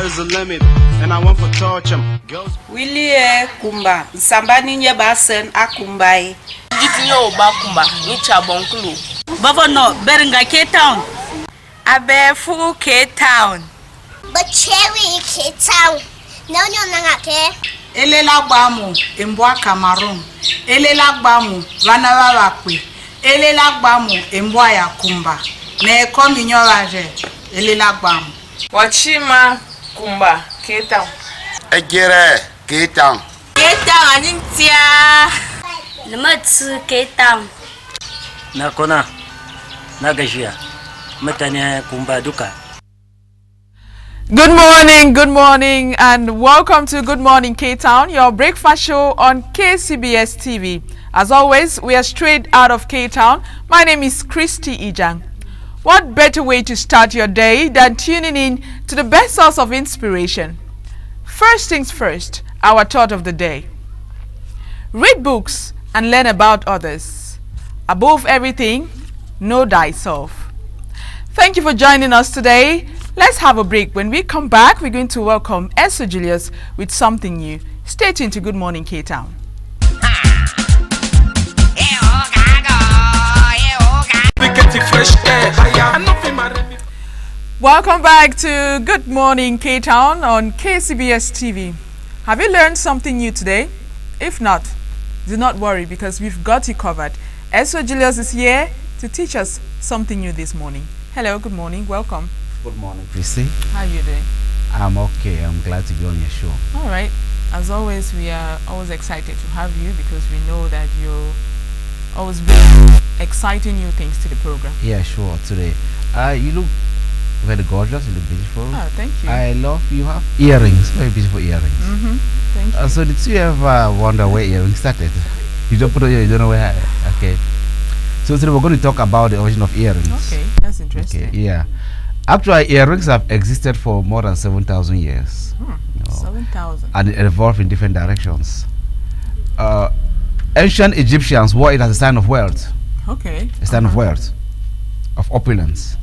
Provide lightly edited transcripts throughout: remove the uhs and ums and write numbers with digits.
is the limit, and I want for torch him. Willie Kumba, Sambani Basen Akumbai. Jitinyo Bakumba, Nicha Bonkulu. Bavano, Berenga Cape Town. Abefu Cape Town. But Cherry Cape Town. No, Nangake. Elela Bamu, Mbwa Cameroon. Elela Bamu, Vanawakwi. Elela Bamu, Mbwa ya Kumba. Ne komi nyoraje. Elela Bamu. Wachima Kumba, Cape Town. Ejere, Cape Town. Cape Town, Anintia. Lematsu Cape Town. Nakona, Nagajia. Matane Kumba Duka. Good morning, and welcome to Good Morning K-Town, your breakfast show on KCBS TV. As always, we are straight out of K-Town. My name is Christy Ijang. What better way to start your day than tuning in to the best source of inspiration? First things first, our thought of the day. Read books and learn about others. Above everything, know thyself. Thank you for joining us today. Let's have a break. When we come back, we're going to welcome Esther Julius with something new. Stay tuned to Good Morning K-Town. Welcome back to Good Morning K-Town on KCBS TV. Have you learned something new today? If not, do not worry, because we've got you covered. Esther Julius is here to teach us something new this morning. Hello, good morning, welcome. Good morning, Christy. How are you doing? I'm okay. I'm glad to be on your show. All right. As always, we are always excited to have you, because we know that you're always bring exciting new things to the program. Yeah, sure. Today, you look very gorgeous. You look beautiful. Oh, thank you. I love you have earrings. Very beautiful earrings. Thank you. So did you ever wonder where earrings started? You don't put on your, you don't know where. Okay. So today we're going to talk about the origin of earrings. Okay, that's interesting. Okay. Yeah. Actually, earrings have existed for more than 7,000 years. 7,000. And it evolved in different directions. Ancient Egyptians wore it as a sign of wealth. Okay. A sign of wealth, of opulence.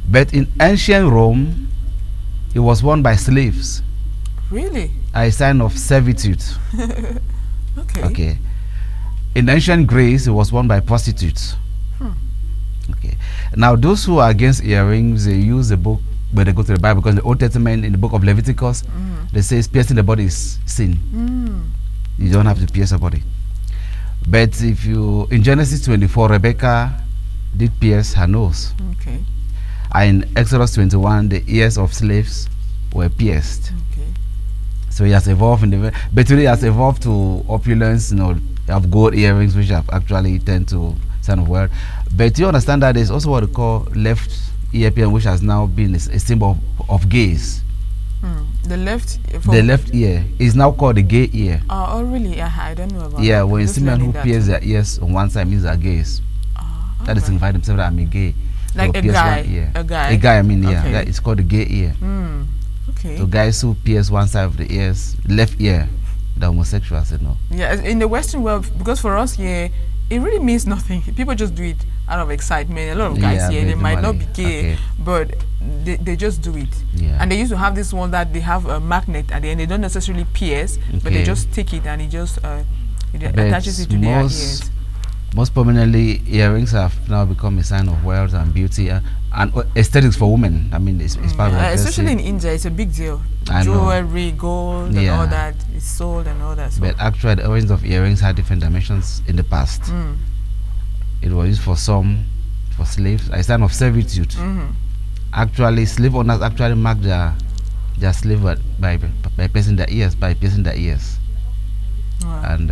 But in ancient Rome, it was worn by slaves. Really? A sign of servitude. Okay. Okay. In ancient Greece, it was worn by prostitutes. Okay. Now, those who are against earrings, they use the book, but they go to the Bible, because in the Old Testament, in the book of Leviticus, they say piercing the body is sin. You don't have to pierce the body. But if you, in Genesis 24, Rebecca did pierce her nose. Okay. And in Exodus 21, the ears of slaves were pierced. Okay. So it has evolved in the, but today it has evolved to opulence. You know, you have gold earrings, which have actually tend to sign of wealth. But you understand that there's also what we call left ear piercing, which has now been a symbol of gays. The left ear is now called the gay ear. Oh, really? I don't know about Yeah, that. when you see men who pierce their ears on one side, means they're gays. That is invite themselves that I'm a gay. Like a guy. A guy, I mean, yeah. Okay. That it's called the gay ear. Okay. So guys who pierce one side of the ears, left ear, the homosexuals, you know. Yeah, in the Western world, because for us here, it really means nothing. People just do it out of excitement. A lot of guys here, they might not be gay, but they just do it. Yeah. And they used to have this one that they have a magnet at the end. They don't necessarily pierce, but they just take it and it just it attaches it to their ears. Most prominently, earrings have now become a sign of wealth and beauty and aesthetics for women. I mean, it's part of especially in India, it's a big deal. Jewelry, gold, and all that is sold and all that. So. But actually, the origins of earrings had different dimensions in the past. It was used for some, for slaves, a sign of servitude. Actually, slave owners actually marked their slave by piercing their ears, Wow. And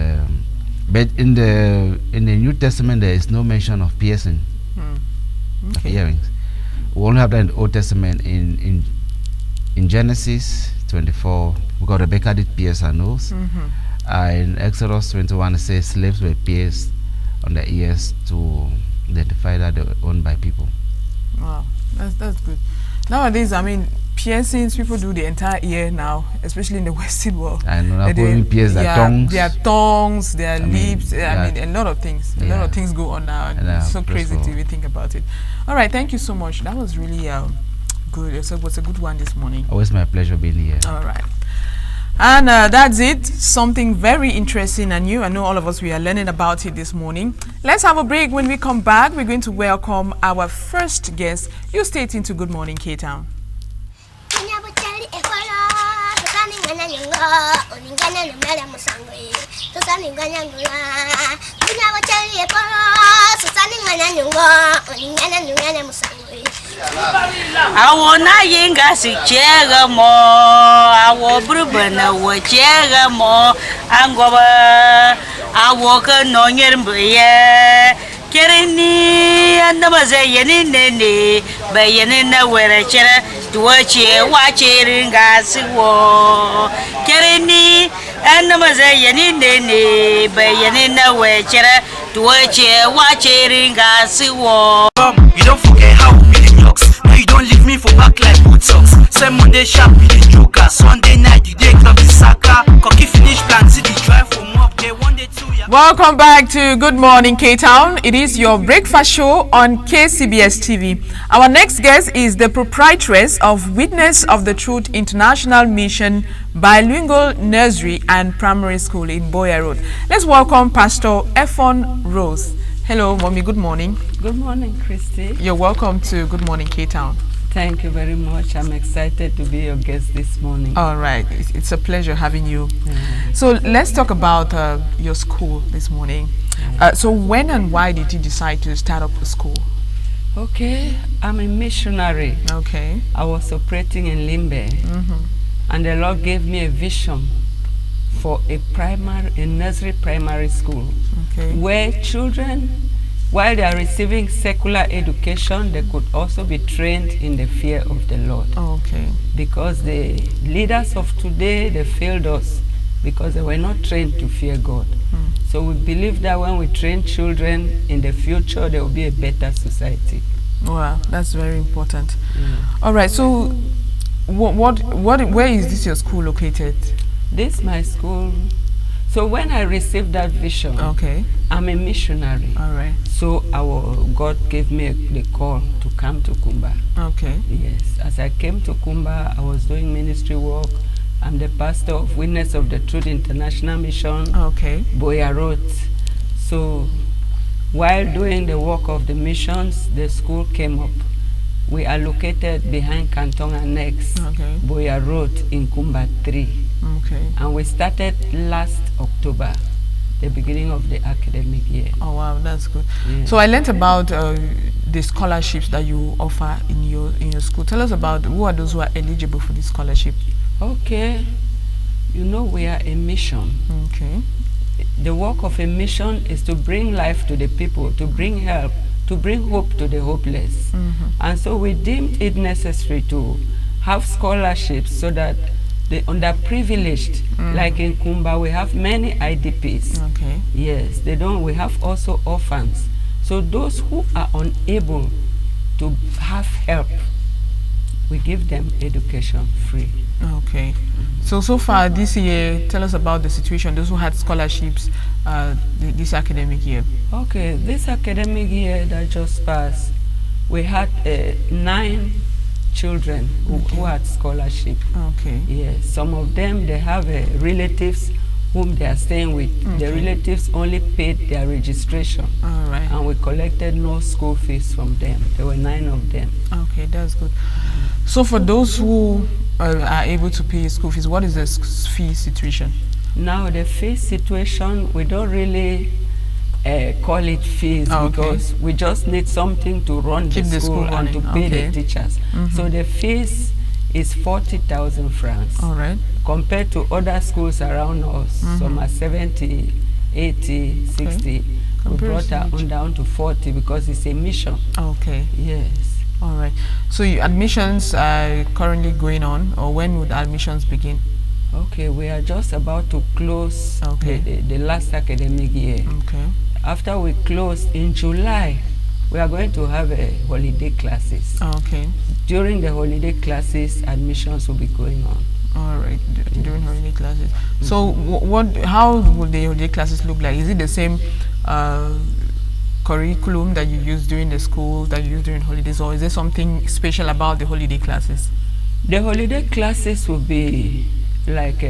but in the New Testament, there is no mention of piercing of earrings. We only have that in the Old Testament. In Genesis 24, because Rebecca did pierce her nose. In Exodus 21, it says slaves were pierced on their ears to identify that they were owned by people. Wow, that's good. Nowadays, I mean, piercings, people do the entire ear now, especially in the Western world. I know, now people pierce their tongues. Their tongues, their lips, I mean, a lot of things. A lot of things go on now, and it's so crazy to even think about it. All right, thank you so much. That was really Good. It was a good one this morning. Always my pleasure being here. All right. And that's it. Something very interesting and new. I know all of us, we are learning about it this morning. Let's have a break. When we come back, we're going to welcome our first guest. You stay tuned to Good Morning K-Town. Awona yinga si chega mo, awo brubana wo chega mo, angoba awo ka no nyermbuye. Kereni andamaze yeni nene, ba yeni na wera chera tuwache wache ringa siwo. Kereni andamaze yeni nene, ba yeni na wera chera tuwache wache ringa siwo. You don't forget how we the knocks. No, you don't leave me for back like boot socks. Say Monday sharp with the joker. Sunday night you day club the soccer. Cocky finish plan, see the drive for more. Day one day two. Welcome back to Good Morning K-Town. It is your breakfast show on KCBS TV. Our next guest is the proprietress of Witness of the Truth International Mission Bilingual Nursery and Primary School in Boya Road. Let's welcome Pastor Ephon Rose. Hello, Mommy. Good morning. Good morning, Christy. You're welcome to Good Morning K-Town. Thank you very much. I'm excited to be your guest this morning. All right. It's a pleasure having you. So let's talk about your school this morning. So when and why did you decide to start up a school? Okay. I'm a missionary. Okay. I was operating in Limbe. And the Lord gave me a vision for a nursery primary school, where children, while they are receiving secular education, they could also be trained in the fear of the Lord. Okay. Because the leaders of today, they failed us because they were not trained to fear God. So we believe that when we train children in the future, there will be a better society. Wow, that's very important. All right. So, where is this your school located? This my school. So when I received that vision, I'm a missionary. All right. So God gave me the call to come to Kumba. Okay. Yes. As I came to Kumba, I was doing ministry work. I'm the pastor of Witness of the Truth International Mission. Okay. Boya Road. So while doing the work of the missions, the school came up. We are located behind Canton Annex, Boya Road in Kumba 3. Okay. And we started last October, the beginning of the academic year. Oh wow, that's good. Yeah. So I learned about the scholarships that you offer in your school. Tell us about who are those who are eligible for this scholarship. Okay. You know, we are a mission. Okay. The work of a mission is to bring life to the people, to bring help, to bring hope to the hopeless. And so we deemed it necessary to have scholarships so that the underprivileged, like in Kumba, we have many IDPs. Okay. Yes, we have also orphans. So those who are unable to have help, we give them education free. Okay. So far this year, tell us about the situation, those who had scholarships this academic year. Okay, this academic year that just passed, we had 9 children who had scholarship. Okay. Yes, some of them, they have relatives whom they are staying with. The relatives only paid their registration. All right. And we collected no school fees from them. There were 9 of them. Okay, that's good. So for those who are able to pay school fees, what is the fee situation? Now the fee situation, we don't really call it fees because we just need something to run the school and to pay the teachers. So the fees is 40,000 francs. All right. Compared to other schools around us, some are 70, 80, 60. We brought that one down to 40 because it's a mission. Okay. Yes. All right. So admissions are currently going on, or when would admissions begin? Okay, we are just about to close the last academic year. Okay. After we close in July, we are going to have holiday classes. Okay. During the holiday classes, admissions will be going on. All right, during holiday classes. So how will the holiday classes look like? Is it the same curriculum that you use during the school, that you use during holidays, or is there something special about the holiday classes? The holiday classes will be like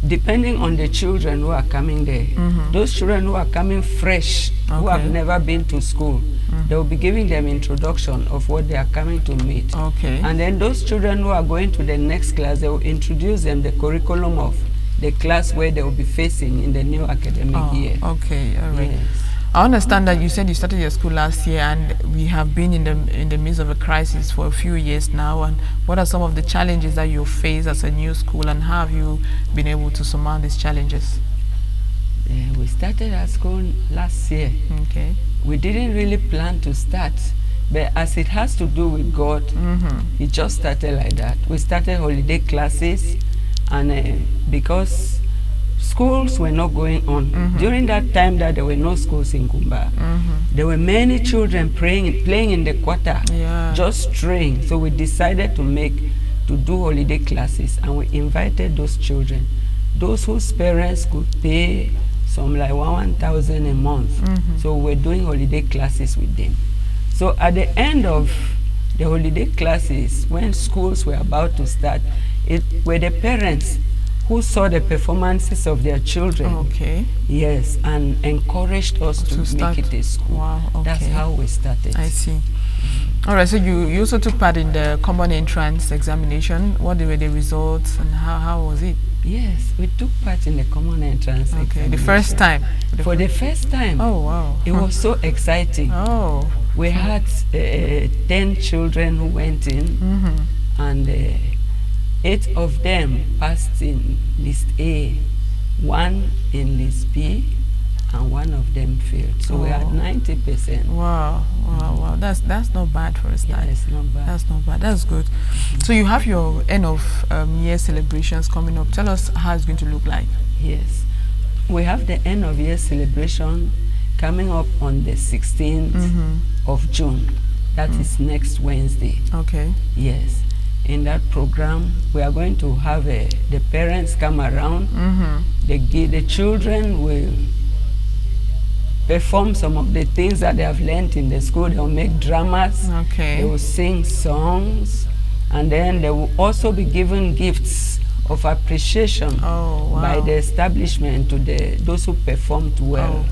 depending on the children who are coming there. Those children who are coming fresh, who have never been to school, they will be giving them introduction of what they are coming to meet. And then those children who are going to the next class, they will introduce them the curriculum of the class where they will be facing in the new academic year. Okay, all right. Yes. I understand that you said you started your school last year, and we have been in the midst of a crisis for a few years now. And what are some of the challenges that you face as a new school, and how have you been able to surmount these challenges? We started our school last year. Okay. We didn't really plan to start, but as it has to do with God, it just started like that. We started holiday classes, and because schools were not going on. During that time that there were no schools in Kumba, there were many children playing in the quarter, just straying. So we decided to do holiday classes, and we invited those children, those whose parents could pay some like 1,000 a month. So we're doing holiday classes with them. So at the end of the holiday classes, when schools were about to start, it were the parents who saw the performances of their children. Yes, and encouraged us to make it a school. Wow, That's how we started. I see. All right, so you also took part in the common entrance examination. What were the results, and how was it? Yes, we took part in the common entrance examination. The first time? For the first time. Oh, wow. It was so exciting. Oh. We had 10 children who went in, and 8 of them passed in list A, 1 in list B, and 1 of them failed. So we had 90%. Wow, wow, wow. That's not bad for a start. Yeah, it's not bad. That's not bad. That's good. So you have your end of year celebrations coming up. Tell us how it's going to look like. Yes. We have the end of year celebration coming up on the 16th of June. That is next Wednesday. Okay. Yes. In that program, we are going to have the parents come around. The children will perform some of the things that they have learned in the school. They will make dramas. They will sing songs, and then they will also be given gifts of appreciation by the establishment to those who performed well.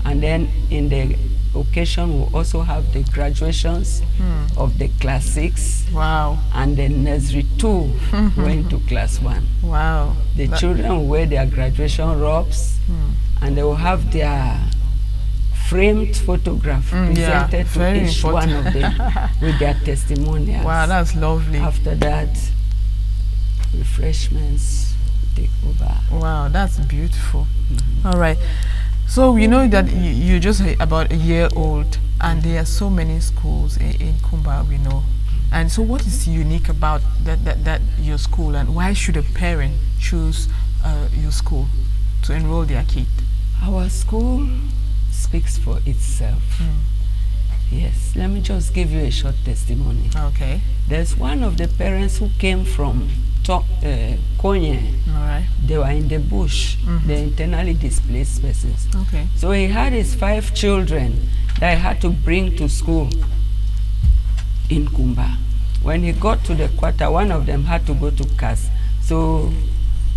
And then in the occasion, we'll also have the graduations of the class 6. Wow. And the nursery 2 went to class 1. Wow. The children will wear their graduation robes, and they will have their framed photograph presented to each one of them with their testimonials. Wow, that's lovely. After that, refreshments take over. Wow, that's beautiful. All right. So we know that you're just about a year old, and there are so many schools in Kumba, we know. And so what is unique about that your school, and why should a parent choose your school to enroll their kid? Our school speaks for itself. Yes, let me just give you a short testimony. Okay. There's one of the parents who came from Konye. All right. They were in the bush, the internally displaced persons. Okay. So he had his 5 children that he had to bring to school in Kumba. When he got to the quarter, one of them had to go to Kas. So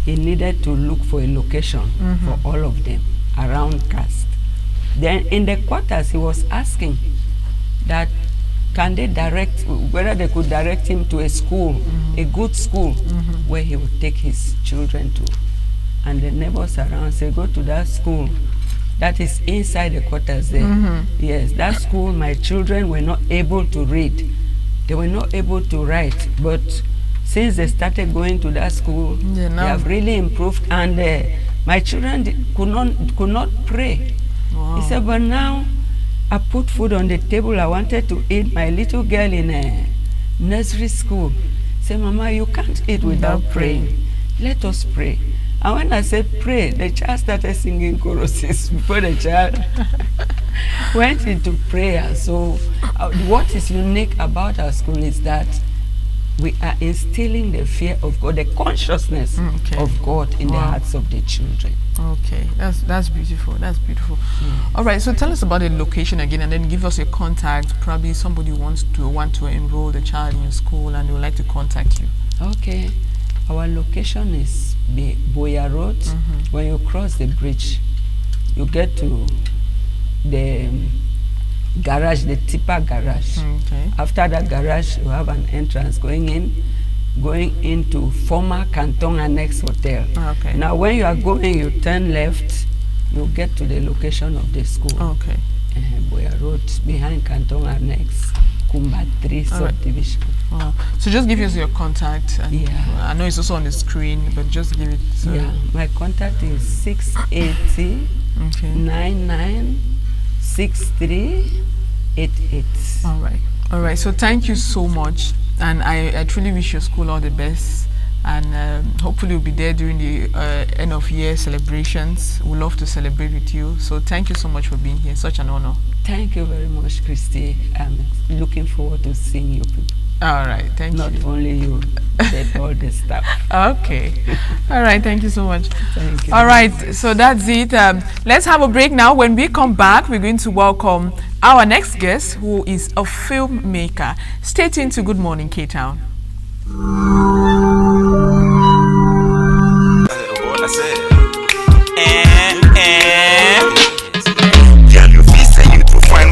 he needed to look for a location for all of them around Kas. Then in the quarters, he was asking that can they whether they could direct him to a school, a good school, where he would take his children to. And the neighbors around said, go to that school that is inside the quarters there. Yes, that school, my children were not able to read. They were not able to write. But since they started going to that school, they have really improved. And my children could not pray. Wow. He said, but now I put food on the table. I wanted to eat. My little girl in a nursery school said, Mama, you can't eat without praying. Let us pray. And when I said pray, the child started singing choruses before the child went into prayer. So what is unique about our school is that we are instilling the fear of God, the consciousness of God in the hearts of the children. Okay, that's beautiful. That's beautiful. All right, so tell us about the location again, and then give us your contact. Probably somebody want to enroll the child in your school, and they would like to contact you. Okay, our location is Boya Road. When you cross the bridge, you get to the garage, the tipper garage. After that garage, you have an entrance going into former Canton Annex Hotel. Now when you are going, you turn left, you get to the location of the school. Boya Road, behind Canton Annex, Kumba 3 subdivision. So just give us your contact. And I know it's also on the screen, but just give it. My contact is 680 996388. All right. So thank you so much, and I truly wish your school all the best. And hopefully we'll be there during the end of year celebrations. We'd love to celebrate with you. So thank you so much for being here. Such an honor. Thank you very much, Christy. I'm looking forward to seeing you people. All right, thank you. Not only you, but all the staff. Okay. All right, thank you so much. Thank you. All right, so that's it. Let's have a break now. When we come back, we're going to welcome our next guest, who is a filmmaker. Stay tuned to Good Morning K-Town.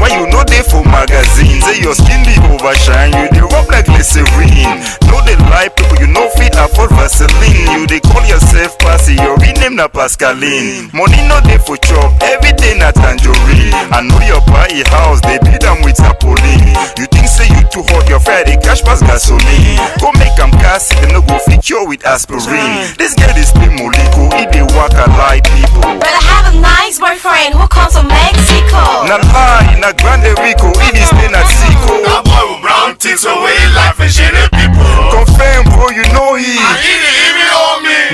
Why you know they for magazines? Say your skin be overshine, you they rub like glycerine. Know they lie people, you know fit afford Vaseline. You they call yourself Passy, your rename na Pascaline. Money no they for chop, everything na tangerine. I know your buy a house, they beat them with Sapolin. You think say you too hot, your fire they cash pass gasoline. Go make them gas, they no go fit cure with aspirin. This girl is still Moliko, he they walk a lie people. But I have a nice boyfriend who comes from Mexico. Na lie, na Grande Rico, it is staying at Seco. That boy with brown things away life and shit people. Confirm, bro, you know he.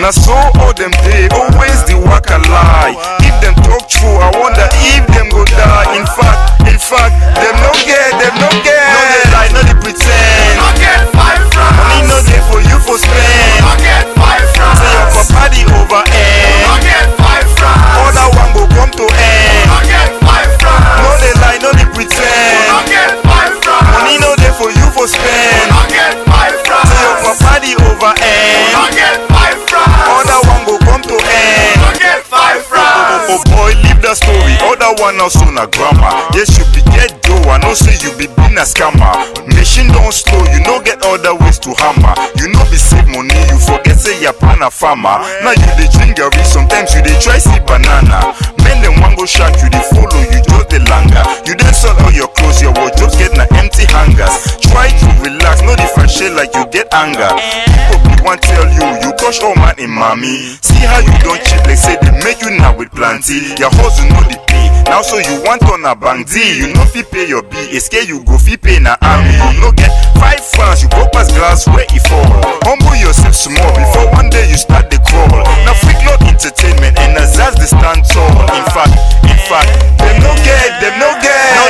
Now so all them day, always the work a lie. If them talk true, I wonder if them go die. In fact, them no get. No they lie, no they pretend. No get 5 francs. Money no there for you for spend. No get 5 francs. Say your party over end. No get 5 francs. All that one go come to end. No get 5 francs. No they lie, no they pretend. No get 5 francs. Money no there for you for spend. No get 5 francs. Say your party over end. No get 5 francs. All that one go come to end. No get 5 francs. Oh boy, leave the story. Other one also na grammar. Yes, you be get dough. I know say you be being a scammer. Machine don't slow. You know get other ways to hammer. You know be save money. You forget say you're pan a farmer. Now you dey drink Gary. Sometimes you dey try see banana. Men them one go shark. You dey follow. You just the langa. You dey sell all your clothes. Your wardrobes get na empty hangers. Try to relax. No different shit like you get anger. People want tell you. You touch all man in mommy. See how you don't cheat like say they make you now with plenty. Your hustle no the pay. Now so you want on a bank D. You know fi pay your bill. Escape you go fi pay na army. You no get 5 francs. You go pass glass where it fall. Humble yourself small before one day you start the crawl. Now freak not entertainment and Azaz the stand tall. In fact, them no get. No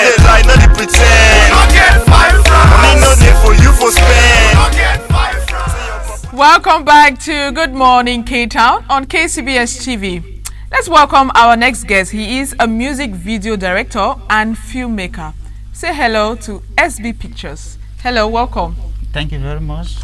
they lie, no they pretend. No get 5 francs. Money no there for you for spend. No get 5 francs. Welcome back to Good Morning K-Town on KCBS TV. Let's welcome our next guest. He is a music video director and filmmaker. Say hello to SB Pictures. Hello, welcome. Thank you very much.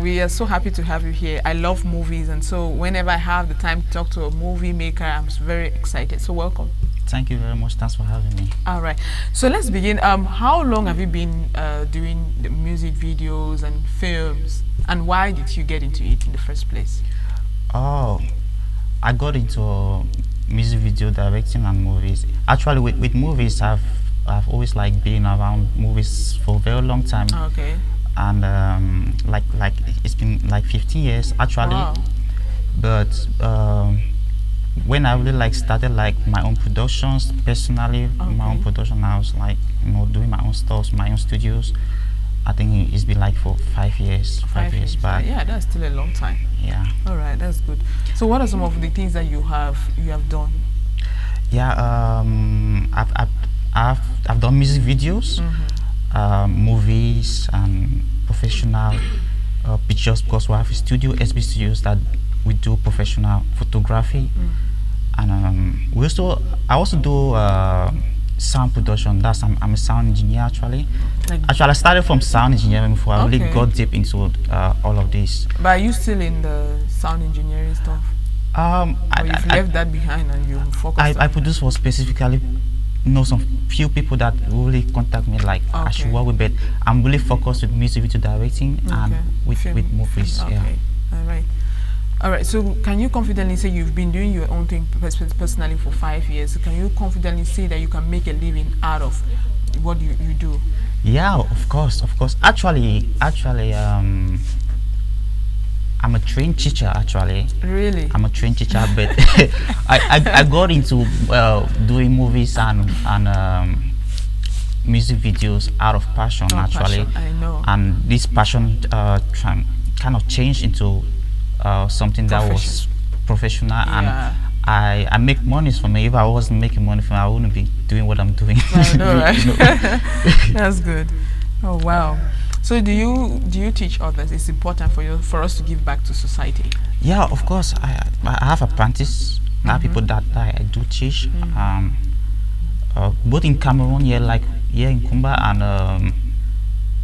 We are so happy to have you here. I love movies, and so whenever I have the time to talk to a movie maker, I'm very excited. So welcome. Thank you very much. Thanks for having me. All right. So let's begin. How long have you been doing the music videos and films, and why did you get into it in the first place? Oh, I got into music video directing and movies. Actually, with movies, I've always like been around movies for a very long time. Okay. And like it's been like 15 years actually. Wow. But when I really like started like my own productions personally, my own production, I was like doing my own stuff, my own studios. I think it's been like for 5 years. 5 years back. Yeah, that's still a long time. Yeah. All right, that's good. So what are some of the things that you have done? Yeah, I've done music videos, movie movies and professional pictures, because we have a studio, SB Studios, that we do professional photography. And I also do sound production. I'm a sound engineer actually. Actually, I started from sound engineering before I really got deep into all of this. But are you still in the sound engineering stuff? Or you've left that behind and you focus? I produce for specifically some few people that really contact me like I should work with, but I'm really focused with music video directing and with movies. Okay. Yeah. All right. So can you confidently say you've been doing your own thing personally for 5 years? Can you confidently say that you can make a living out of what you do? Yeah, of course. Actually, I'm a trained teacher actually. Really? I'm a trained teacher, but I got into doing movies and music videos out of passion actually. Passion, I know. And this passion kind of changed into something that was professional, and I make money from it. If I wasn't making money from it, I wouldn't be doing what I'm doing. I know, right? That's good. Oh wow. So do you teach others? It's important for us to give back to society. Yeah, of course. I have apprentices. I have people that I do teach. Both in Cameroon, like here in Kumba, and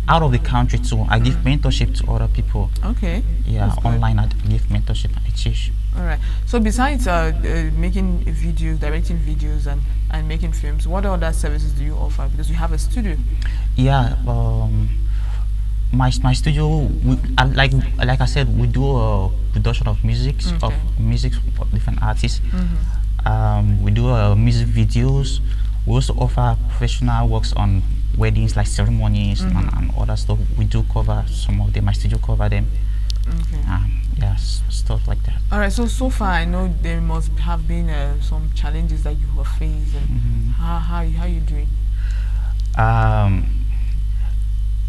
out of the country too. I give mentorship to other people. Okay. Yeah, online I give mentorship. I teach. All right. So besides making videos, directing videos, and making films, what other services do you offer? Because you have a studio. Yeah. My studio, like I said, we do a production of music of different artists. We do music videos. We also offer professional works on weddings, like ceremonies and other stuff. We do cover some of them. My studio cover them. Okay. Yeah, stuff like that. All right. So far, I know there must have been some challenges that you have faced. And how you doing?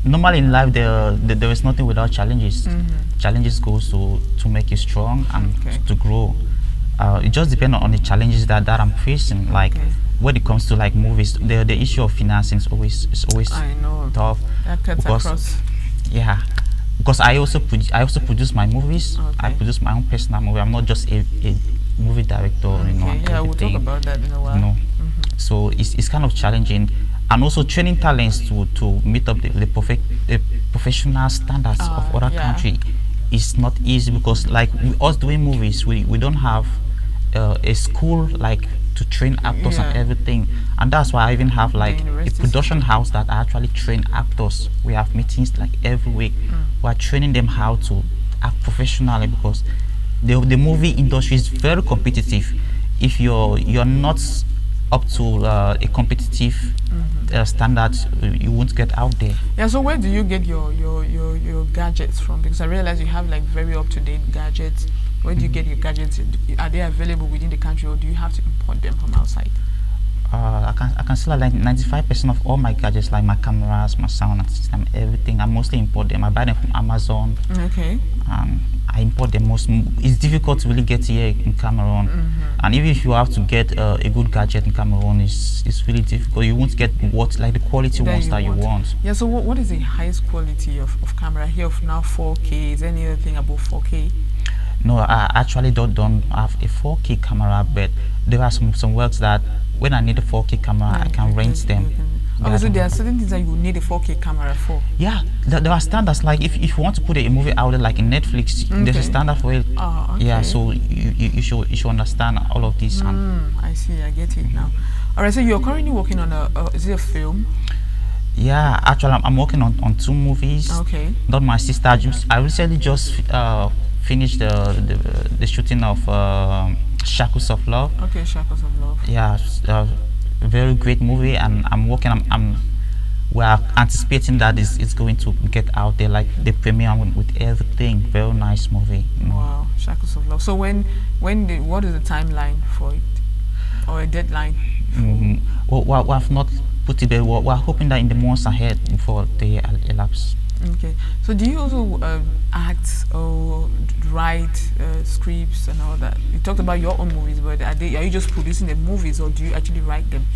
Normally in life, there is nothing without challenges. Challenges goes to make you strong and to grow. It just depends on the challenges that I'm facing. Like when it comes to like movies, the issue of financing is always tough. That cuts across. Yeah, because I also produce my movies. I produce my own personal movie. I'm not just a movie director. Yeah, we'll talk about that in a while. So it's kind of challenging. And also training talents to meet up the professional standards of other country is not easy, because like us doing movies, we don't have a school like to train actors and everything, and that's why I even have like a production house that actually train actors. We have meetings like every week. We are training them how to act professionally, because the movie industry is very competitive. If you're not up to a competitive standard, you won't get out there. Yeah, so where do you get your gadgets from? Because I realize you have like very up-to-date gadgets. Where do you get your gadgets? Are they available within the country, or do you have to import them from outside? I can sell like 95% of all my gadgets, like my cameras, my sound system, everything. I mostly import them. I buy them from Amazon. Okay. I import them most. It's difficult to really get here in Cameroon, and even if you have to get a good gadget in Cameroon, it's really difficult. You won't get the quality ones that you want. Yeah. So what is the highest quality of camera here? Of now 4K. Is there any other thing above 4K? No, I actually don't have a 4K camera, but there are some works that when I need a 4K camera, I can rent them. Okay, so there are certain things that you need a 4K camera for. Yeah, there are standards. Like if you want to put a movie out there, like in Netflix, there's a standard for it. Oh, okay. Yeah, so you should understand all of this. I see. I get it now. All right. So you're currently working on is it a film? Yeah, actually, I'm working on 2 movies. Okay. Not my sister. I recently just finished the shooting of Shackles of Love. Okay, Shackles of Love. Yeah, very great movie, and we're anticipating that it's going to get out there, like the premiere with everything. Very nice movie. Wow, Shackles of Love. So what is the timeline for it, or a deadline? Well, we have not put it, but we're hoping that in the months ahead before they elapse. Okay. So do you also act or write scripts and all that? You talked about your own movies, but are you just producing the movies, or do you actually write them?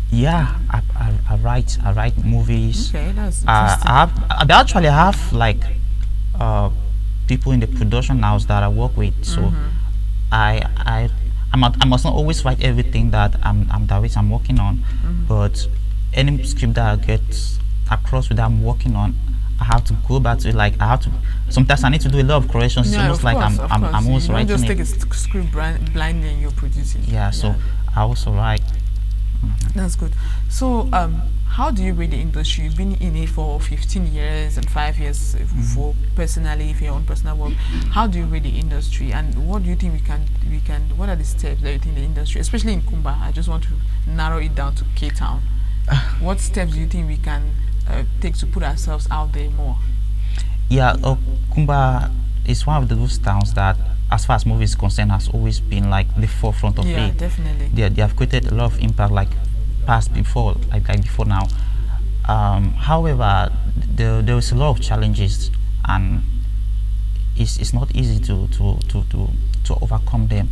Yeah, I write movies. Okay, that's I actually have like people in the production house that I work with. So I must not always write everything that I'm working on, but any script that I get across with that I'm working on, I have to go back to it. Like sometimes I need to do a lot of corrections. It's almost like I'm almost writing. You don't just take a script blindly and you're producing. Yeah, so I also write. That's good. So how do you rate the industry? You've been in it for 15 years and 5 years for personally, for your own personal work. How do you rate the industry, and what do you think we can? What are the steps that you think the industry, especially in Kumba? I just want to narrow it down to K-Town. What steps do you think we can take to put ourselves out there more? Yeah, Kumba is one of those towns that, as far as movies concerned, has always been like the forefront of it. Yeah, definitely. They have created a lot of impact, like past before, like before now. However, there is a lot of challenges, and it's not easy to overcome them.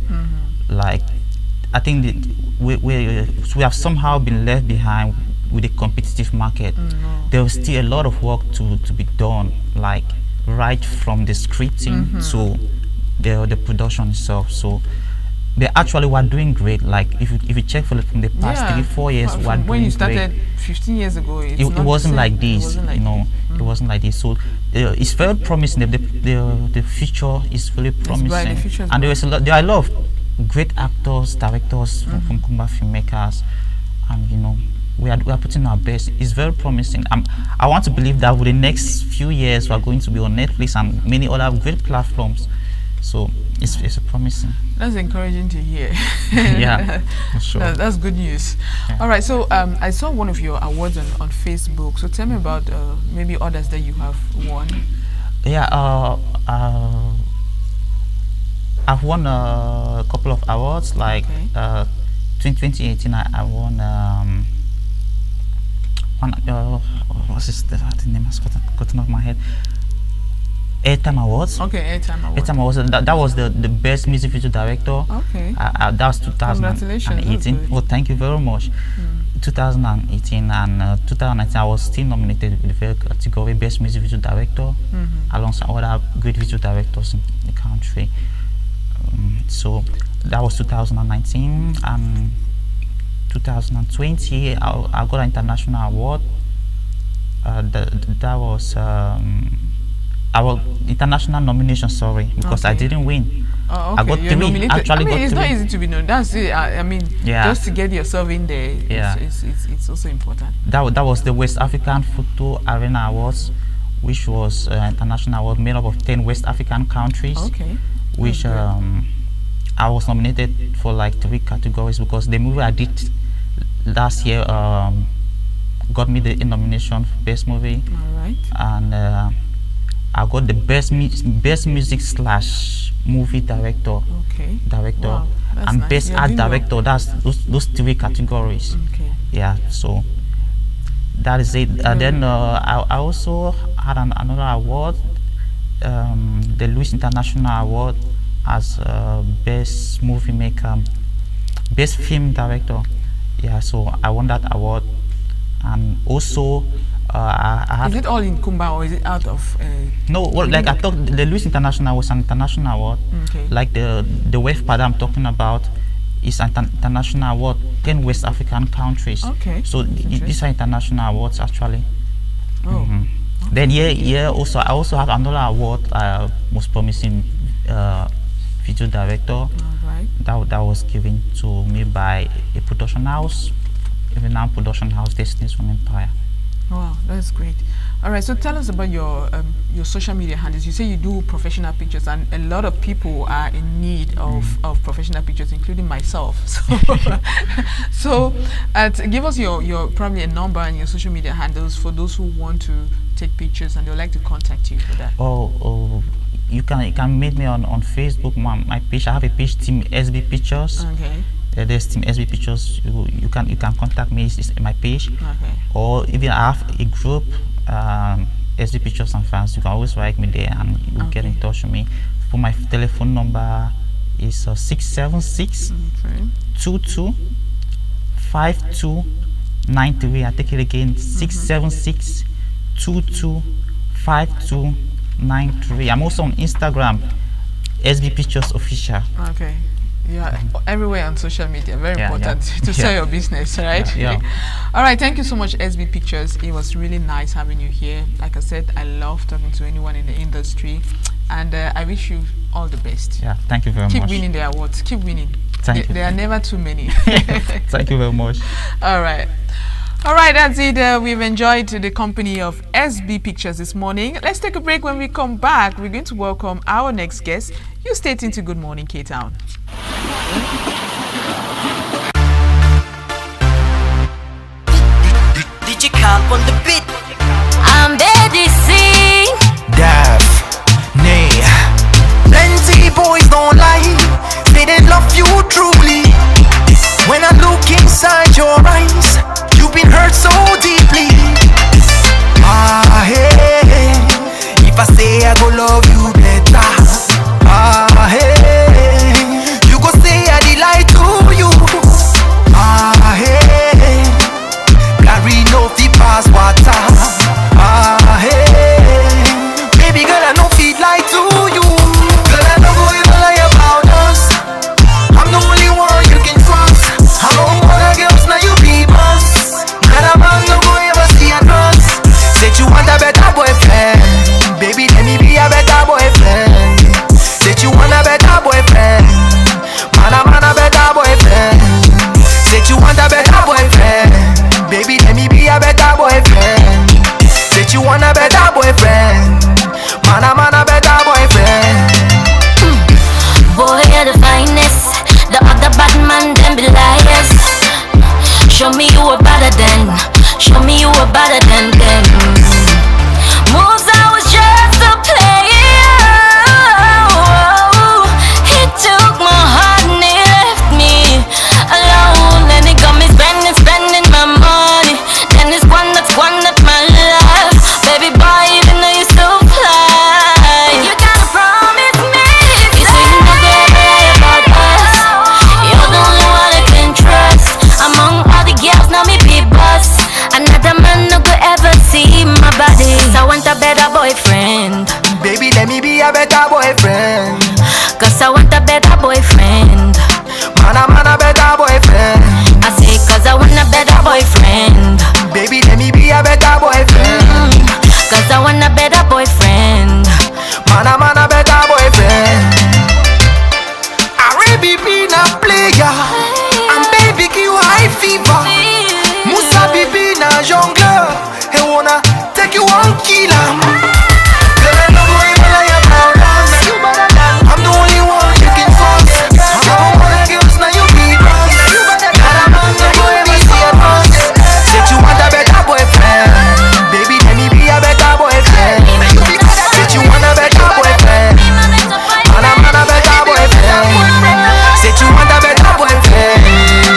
Like, I think we have somehow been left behind with the competitive market. There is still a lot of work to be done, like right from the scripting to the production itself. So they actually were doing great. Like if you check from the past 3-4 years, we are doing when you started great. 15 years ago, It wasn't like this, it wasn't like this. So it's very promising. The future is very promising, bright, the future is and there are a lot of great actors, directors from Kumba filmmakers, and we are putting our best. It's very promising. I want to believe that with the next few years we are going to be on Netflix and many other great platforms. So it's promising. That's encouraging to hear. Yeah, for sure. That's good news. Yeah. All right, so I saw one of your awards on Facebook. So tell me about maybe others that you have won. Yeah, I've won a couple of awards. Like 2018, I won what's the name? Has gotten off my head. Airtime Awards. Okay, Airtime Awards. Airtime Awards. That was the best music video director. Okay. That was 2018. Well, thank you very much. 2018 and 2019, I was still nominated with the category Best Music Video Director, alongside other great video directors in the country. So that was 2019, and 2020 I got an international award. That was our international nomination, sorry, because I didn't win. Oh, okay. I got three. Actually, it's not easy to be known. That's it. I mean, just to get yourself in there, it's also important. That was the West African Photo Arena Awards, which was an international award made up of 10 West African countries. Okay. Which I was nominated for like 3 categories, because the movie I did last year got me the nomination for best movie. All right. And I got the best music / movie director. Okay. Wow, and nice. best art director. That's those 3 categories. Okay. Yeah. So that is it. Then I also had another award, the Louis International Award as best movie maker, best film director. Yeah. So I won that award, and also. Is it all in Kumba, or is it out of? No, well, like I thought, the Louis International was an international award. Okay. Like the WEFPA that I'm talking about is an international award, 10 West African countries. Okay. So these are international awards actually. Oh. Then I also have another award, most promising video director. All right. That was given to me by a production house, a renowned production house, Destiny's from Empire. Wow, that's great. All right, so tell us about your social media handles. You say you do professional pictures, and a lot of people are in need of professional pictures, including myself. So, give us your probably a number and your social media handles for those who want to take pictures and they would like to contact you for that. Oh, you can meet me on Facebook. My page. I have a page, Team SB Pictures. Okay. There's Team SB Pictures. You can contact me. It's my page. Okay. Or even I have a group, SB Pictures and Fans. You can always write me there and you get in touch with me. For my telephone number is 676 22 52 9293. I take it again, 676-225293. I'm also on Instagram, SB Pictures Official. Okay. Yeah, everywhere on social media. Very important to sell your business, right? Yeah. All right. Thank you so much, SB Pictures. It was really nice having you here. Like I said, I love talking to anyone in the industry, and I wish you all the best. Yeah. Thank you very much. Keep winning the awards. Keep winning. Thank you. There are never too many. Thank you very much. All right. All right, that's it. We've enjoyed the company of SB Pictures this morning. Let's take a break. When we come back, we're going to welcome our next guest. You stay tuned to Good Morning K-Town. Did you camp on the beat? I'm ready, sing. Dav, nay. Plenty boys don't lie. Say they love you truly. When I look inside your eyes, you've been hurt so deeply. Ah, hey. If I say I go love you better. Ah, hey. You go say I delight to you. Ah, hey. Carry no feet pass water. Ah, hey. Baby girl, I know feet like to you. Girl, I know go even lie about us. I'm the only one you can trust. I don't wanna girls, now you be boss. Girl, I'm no go ever see a cross. Said you want a better boyfriend. Baby, let me be a better boyfriend. Said you want a better boyfriend. Man, a better boyfriend. Said you want a better boyfriend. Baby, let me be a better boyfriend. Said you want a better boyfriend. Man, a better boyfriend. Boy, you're the finest. The other bad man, them be liars. Show me you were better than. Show me you were better than them. Moves I was just a player. He took my heart and he left me alone. And he got me spending my money. Then it's one that's my life. Baby boy, even though you still fly, you gotta promise me. You say you never lie about us. You're the only one I can trust. Among all the girls, now me be boss. Another man no go ever see my body. So I want a better boyfriend. Baby, let me be a better boyfriend. Cause I want a better boyfriend. Man, a better boyfriend. I say cause I want a better boyfriend. Baby, let me be a better boyfriend. Cause I want a better boyfriend. Man, a better boyfriend. I really be a player. And baby, give you high fever. Musa bibi na jongleur. He wanna take you one killer. Girl, I know go even lie about us. I'm the only one you can trust. I don't wanna girls, now you be boss. Not a man no go ever see a boss. Said you want a better boyfriend. Baby, let me be a better boyfriend. Said you want a better boyfriend. Man, a better boyfriend. Said you want a better boyfriend.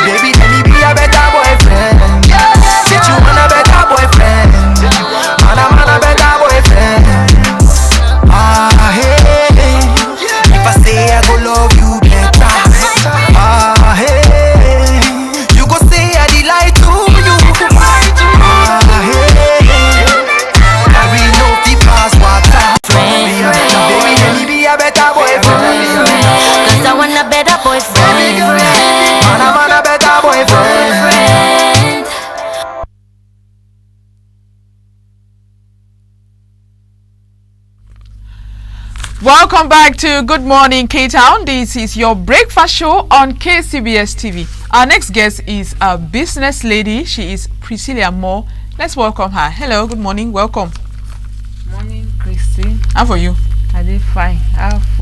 Baby, let me be a better boyfriend. Said you want a better boyfriend. Man, a better boyfriend. Ah, hey. If I say I go love you better. Ah, hey. You go say I delight to you. Ah, hey. Carry no feet pass water. Baby, let me be a better boyfriend. Cause I want a better boyfriend. Man, a better boyfriend. Welcome back to Good Morning K-Town. This is your breakfast show on KCBS TV. Our next guest is a business lady. She is Priscilla Moore. Let's welcome her. Hello, good morning. Welcome. Morning, Christy. How are you? I did fine.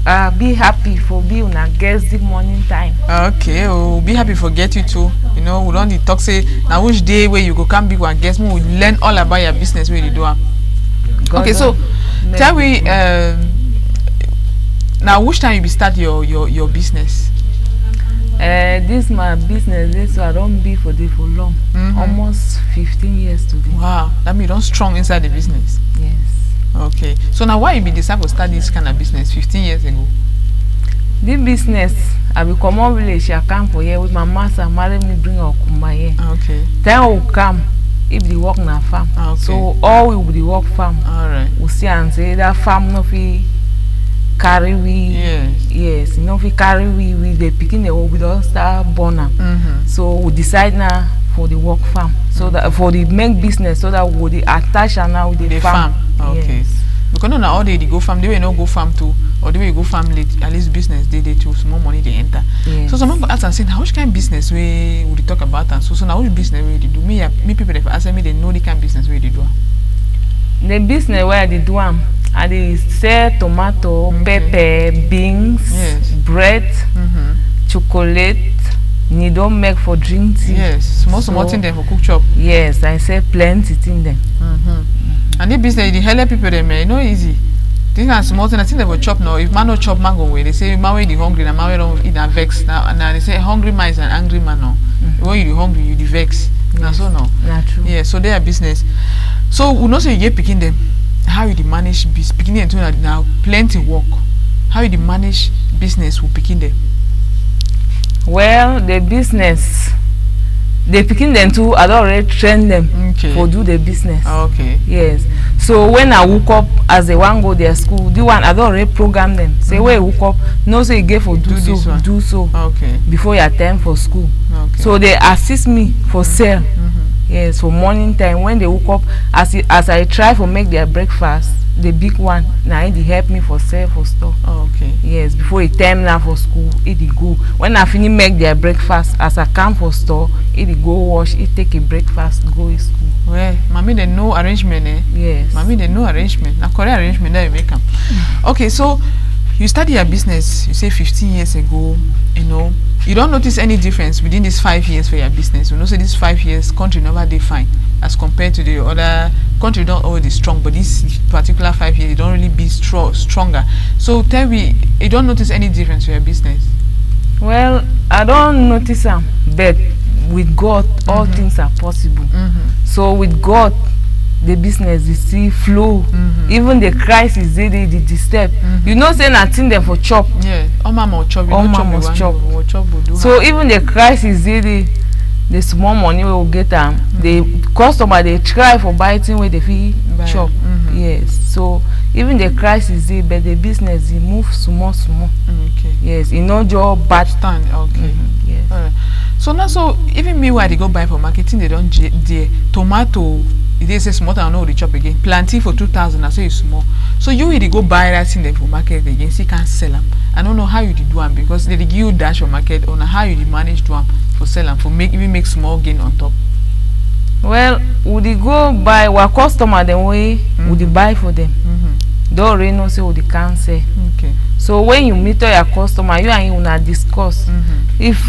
I'll be happy for being a guest this morning time. Okay, we'll be happy for get you too. You know, we don't need talk say now which day where you go come be one guest. We learn all about your business where you do. Okay, so tell me now which time you be start your business? This my business. This I don't be for this for long. Almost 15 years today. Wow, that means you don't strong inside the business. Yes. Okay, so now why you be decided to start this kind of business 15 years ago? This business I will come on village, I come for here with my master, marry me, bring her Kumba here. Okay. Then I will come if they work na farm. Okay. So all we will the work farm. Alright. We see and say that farm no fi carry we. Yes, no fi carry we the picking the we don't start born. So we decide now for the work farm. So that for the main business, so that we the attach and now with the farm. Okay. Yes. Because no, all they go farm, they will not go farm too, or they will go farm late. At least business they too, small money they enter. Yes. So someone go ask and say, now which kind of business we would talk about? And so now which business we do? Me people if ask me, they know the kind of business we do. The business where they do I dey sell tomato, pepper, beans, bread, chocolate. You don't make for drink tea. Yes, small thing them for cook chop. Yes, I sell plenty thing them. And the business, the help people them, no easy. Things are small thing. I think they will chop now. If man no chop, man go away. They say man when you hungry, and man don't eat and vex. Now they say hungry man is an angry man now. When you hungry, you the vex. Now so now. Not true. Yeah, so they are business. So we know say you get picking them. How you manage business? Picking them now plenty work. How you manage business with picking them? Well, the business, they picking them too. I don't already train them for do the business. Okay. Yes. So when I woke up as they want go their school, the one I don't already program them. Say where you woke up, no say you get for do so. Okay. Before your time for school. Okay. So they assist me for sale. Yes, for morning time when they woke up, as I try to make their breakfast, the big one now they help me for sale for store. Okay. Yes, before it time now for school, it go. When I finish make their breakfast, as I come for store, it go wash, it take a breakfast, go to school. Well, mommy they know arrangement, eh? Yes. Mommy they know arrangement. Now correct arrangement that you make them. Okay, so you started your business, you say 15 years ago, you know. You don't notice any difference within these 5 years for your business. You know, say these 5 years, country never they fine as compared to the other country. Don't already strong, but this particular 5 years, you don't really be stronger. So tell me, you don't notice any difference for your business? Well, I don't notice them, but with God, all things are possible. So with God, the business is still flow. Even the crisis they disturb. You know say nothing there for chop. Yeah, all mama chop. All mama chop. So even the crisis the small money we will get them. The customer they try for buying where they feel chop. Yes. So even the crisis but the business they move small. Okay. Yes, you know job bad stand. Okay. Yes. Alright. So now even me where they go buy for marketing they don't the tomato. They say small and no the chop again. Planting for 2,000, I say it's small. So you really go buy that thing for market again, so you can't sell them. I don't know how you do them because they give you dash for market on how you manage to for sell them for make small gain on top. Well, would you go buy what customer then way would you buy for them? Don't already know say would you can't say. Okay. So when you meet your customer, you and you wanna discuss. If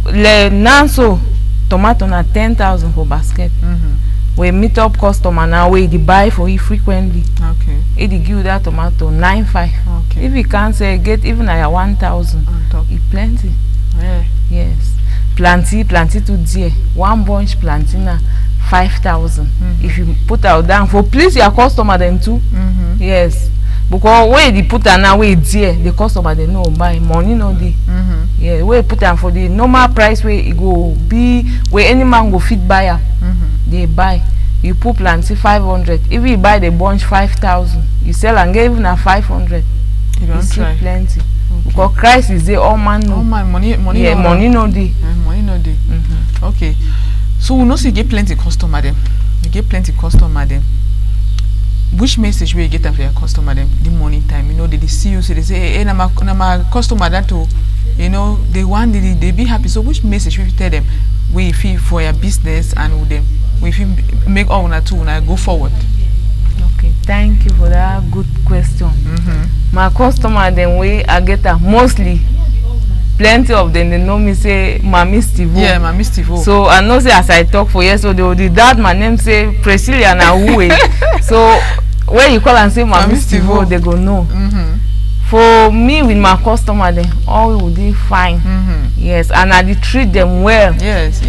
le nanso tomato na 10,000 for basket. We meet up customer now we buy for you frequently. Okay. It give you that tomato 9,500. Okay. If you can't say get even at 1,000, it plenty. Yeah. Yes. Plenty to dear. One bunch plenty na 5,000. If you put out down for please your customer them too. Yes. Because where they put an away dear, the customer they know buy money no dey. Yeah, where put them for the normal price where it go be where any man go fit buyer. They buy. You put plenty 500. If you buy the bunch 5,000, you sell and get even at 500. You don't try. Plenty. Because Christ is there, all man know. All man money. Yeah, money no dey. Money no dey. Okay. So we know you get plenty customer them. You get plenty customer them. Which message will you get them for your customer them the morning time? You know, they see you, so they say, hey, my customer that too. You know, they want they be happy. So which message will you tell them? We feel for your business and with them. We feel make all one two when I go forward. Okay, thank you for that good question. My customer then way I get mostly plenty of them they know me say Mami Steve. Yeah, Mami Steve. So I know say as I talk for years, so the dad my name say Priscilla na Uwe. So when you call and say Mami Steve, they go know. For me with my customer then all will be fine. Yes, and I dey treat them well. Yes.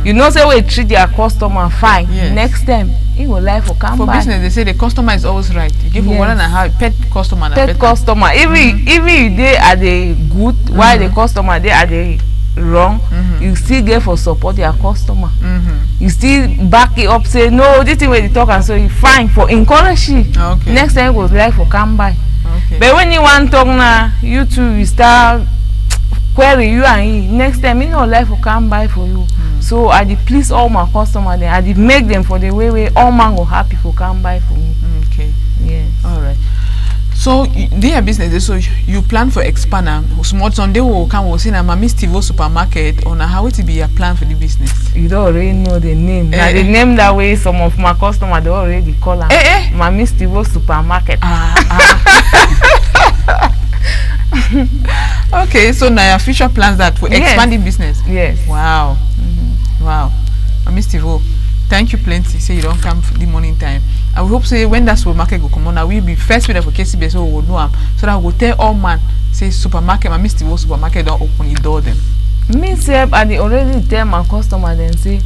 You know, say we treat your customer fine. Yes. Next time, he will like for come For back. business, they say the customer is always right. You give Yes. one and a half pet customer. and a Pet customer. Even you dey at the good, while the customer dey at the wrong, you still get for support your customer. You still back it up, say no, this thing where they talk and so you fine for encourage you. Okay. Next time go like for come by. Okay. But when you want talk now, you two you start query you and he. Next time, you know life will come by for you. So I did please all my customers. Then I did make them for the way all man go happy for come by for me. Okay. Yes. All right. So their business, so you plan for expand. Small Sunday will come. Will say na Mami Steve supermarket. Or na how it be your plan for the business? You don't already know the name. Now the name that way some of my customers they already call her. Mami Steve supermarket. Okay, so now your future plans that for expanding business. Yes. Wow. Wow. Mr. Steve, thank you plenty. Say you don't come for the morning time. I will hope say when that supermarket go come on, I will be first with for KCBS so we will know am. So that we will tell all man say supermarket, Mr. Steve supermarket don't open the door them. Me say I dey already tell my customer then say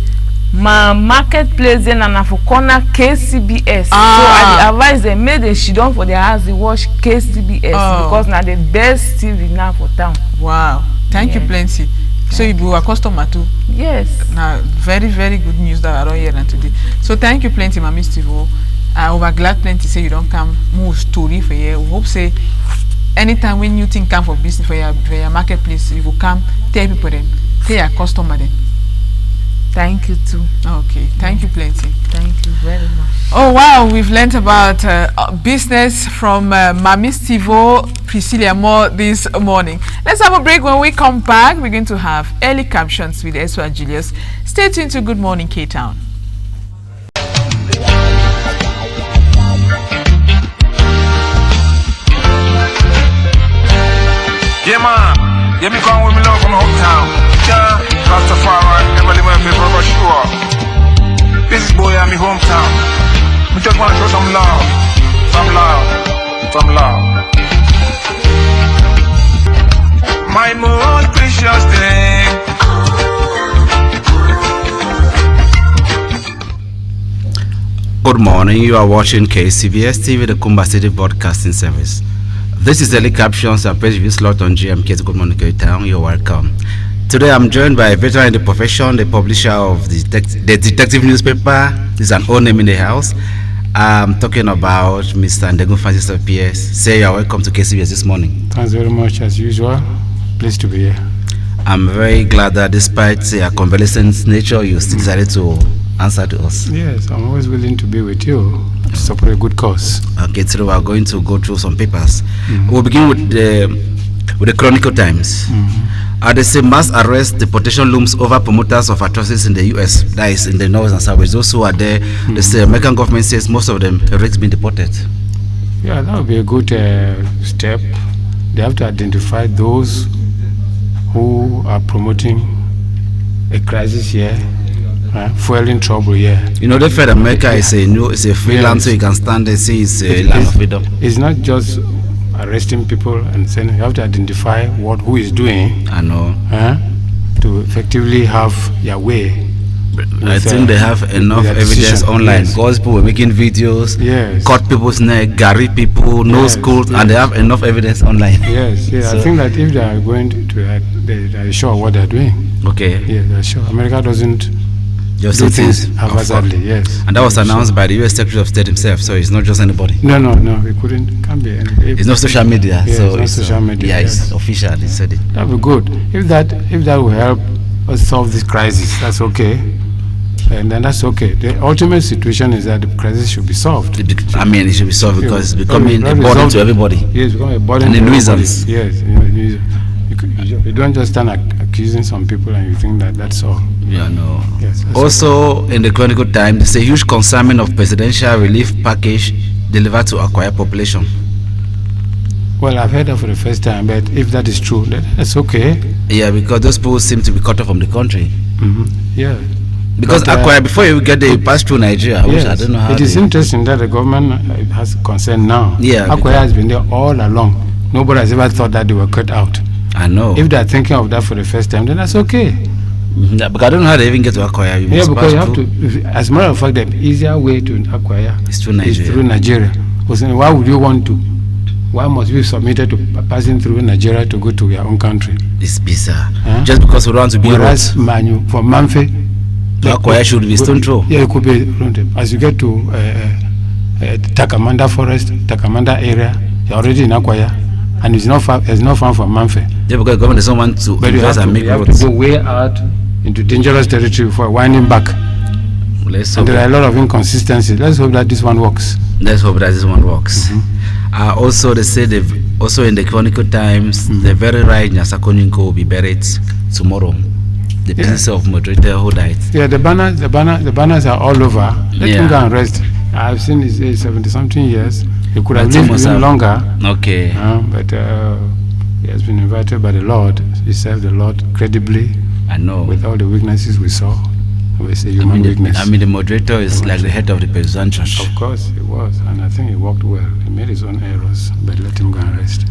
my marketplace then and for corner KCBS. So I dey advise them make they sit down for their house they watch KCBS because now the best TV now for town. Wow. Thank you plenty. So you be a customer too? Yes. Now very, very good news that I don't hear today. So thank you plenty, Mami Steve. I over glad plenty say you don't come more story for you. We hope say anytime when you think come for business for your marketplace, you will come tell people them, tell your customer them. Thank you too. Okay, thank you plenty. Thank you very much. Oh wow, we've learned about business from Mami Steve Priscilla Moore this morning. Let's have a break. When we come back, we're going to have early captions with Eswa Julius. Stay tuned to Good Morning K-Town. Yeah man, yeah me come with me love from hometown. Yeah, Rastafari, never live my paper but sure. This boy at me hometown. We just want to show some love. Some love. My most precious thing. Good morning, you are watching KCBS TV, the Kumba City Broadcasting Service. This is Early Captions, a page slot on GMK's Good Morning K-Town. You're welcome. Today I'm joined by a veteran in the profession, the publisher of the detective newspaper. There's an old name in the house. I'm talking about Mr. Ndengu Francis of PS. Say you are welcome to KCBS this morning. Thanks very much as usual. Pleased to be here. I'm very glad that despite your convalescent nature, you still decided to answer to us. Yes, I'm always willing to be with you to support a good cause. Okay, today we are going to go through some papers. We'll begin with the Chronicle Times. They say mass arrest deportation looms over promoters of atrocities in the U.S. That is in the north and south. Those who are there, they say American government says most of them have already been deported. Yeah, that would be a good step. They have to identify those who are promoting a crisis here, fueling trouble here. You know, they fed America is a free land, so you can stand there and say it's a land of freedom. It's not just arresting people and saying you have to identify who is doing. I know. To effectively have their way. I think they have enough evidence online because people were making videos, cut people's neck, Gary people, no schools, and they have enough evidence online. Yes, so I think that if they are going to act, they are sure what they are doing. Okay. Yeah, they are sure. America doesn't just do things haphazardly, yes. And that was announced by the U.S. Secretary of State himself, so it's not just anybody. No, it can't be anybody. It's not social media, yes, so it's social media. Yeah, it's official, they said it. That would be good. If that will help us solve this crisis, that's okay. And then that's okay. The ultimate situation is that the crisis should be solved. I mean, it should be solved because it's becoming a burden to everybody. Yes, it's becoming a burden to everybody. Yes, you don't just stand accusing some people and you think that that's all. Yeah, no. Yes. Also, in the Chronicle Times, there's a huge consignment of presidential relief package delivered to acquired population. Well, I've heard that for the first time, but if that is true, that's okay. Yeah, because those people seem to be cut off from the country. Yeah. Because Acquire, before you get there, you pass through Nigeria. Yes. I don't know how. It is interesting that the government has concern now. Yeah. Acquire has been there all along. Nobody has ever thought that they were cut out. I know. If they are thinking of that for the first time, then that's okay. Yeah, because I don't know how they even get to Acquire. Yeah, because you have to. As a matter of fact, the easier way to acquire is through Nigeria. Because why would you want to? Why must we submitted to passing through Nigeria to go to your own country? It's bizarre. Just because we want to be whereas from Manfe to Acquire should be stone throw. Yeah, it could be. As you get to Takamanda Forest, Takamanda area, you're already in Acquire, and it's not far. It's not far from Manfe. Yeah, because the government doesn't want to invest and make roads. You have to go way out into dangerous territory before winding back. And there are a lot of inconsistencies. Let's hope that this one works. Let's hope that this one works. Also, they say they've also in the Chronicle Times, the very right Nyasakonyenko will be buried tomorrow. The pieces of moderator who died. Yeah, the banners are all over. Let him go and rest. I've seen his 70-something years. He could have lived even longer. Okay. But he has been invited by the Lord. He served the Lord credibly. I know. With all the weaknesses we saw. We say human weakness. The moderator is like the head of the Presbyterian Church. Of course, he was. And I think he worked well. He made his own errors, but let him go and rest.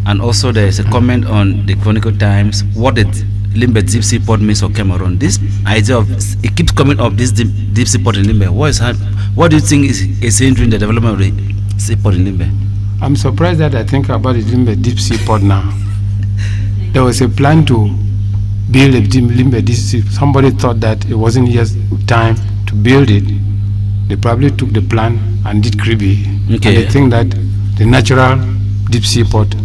And also there is a comment on the Chronicle Times. What did Limbe deep sea port means for Cameroon? This idea of, it keeps coming up, this deep sea port in Limbe. What do you think is hindering the development of the seaport in Limbe? I'm surprised that I think about the Limbe deep sea port now. There was a plan to build a Limbe deep sea. Somebody thought that it wasn't yet time to build it. They probably took the plan and did Kribi. Okay. And they think that the natural deep sea port,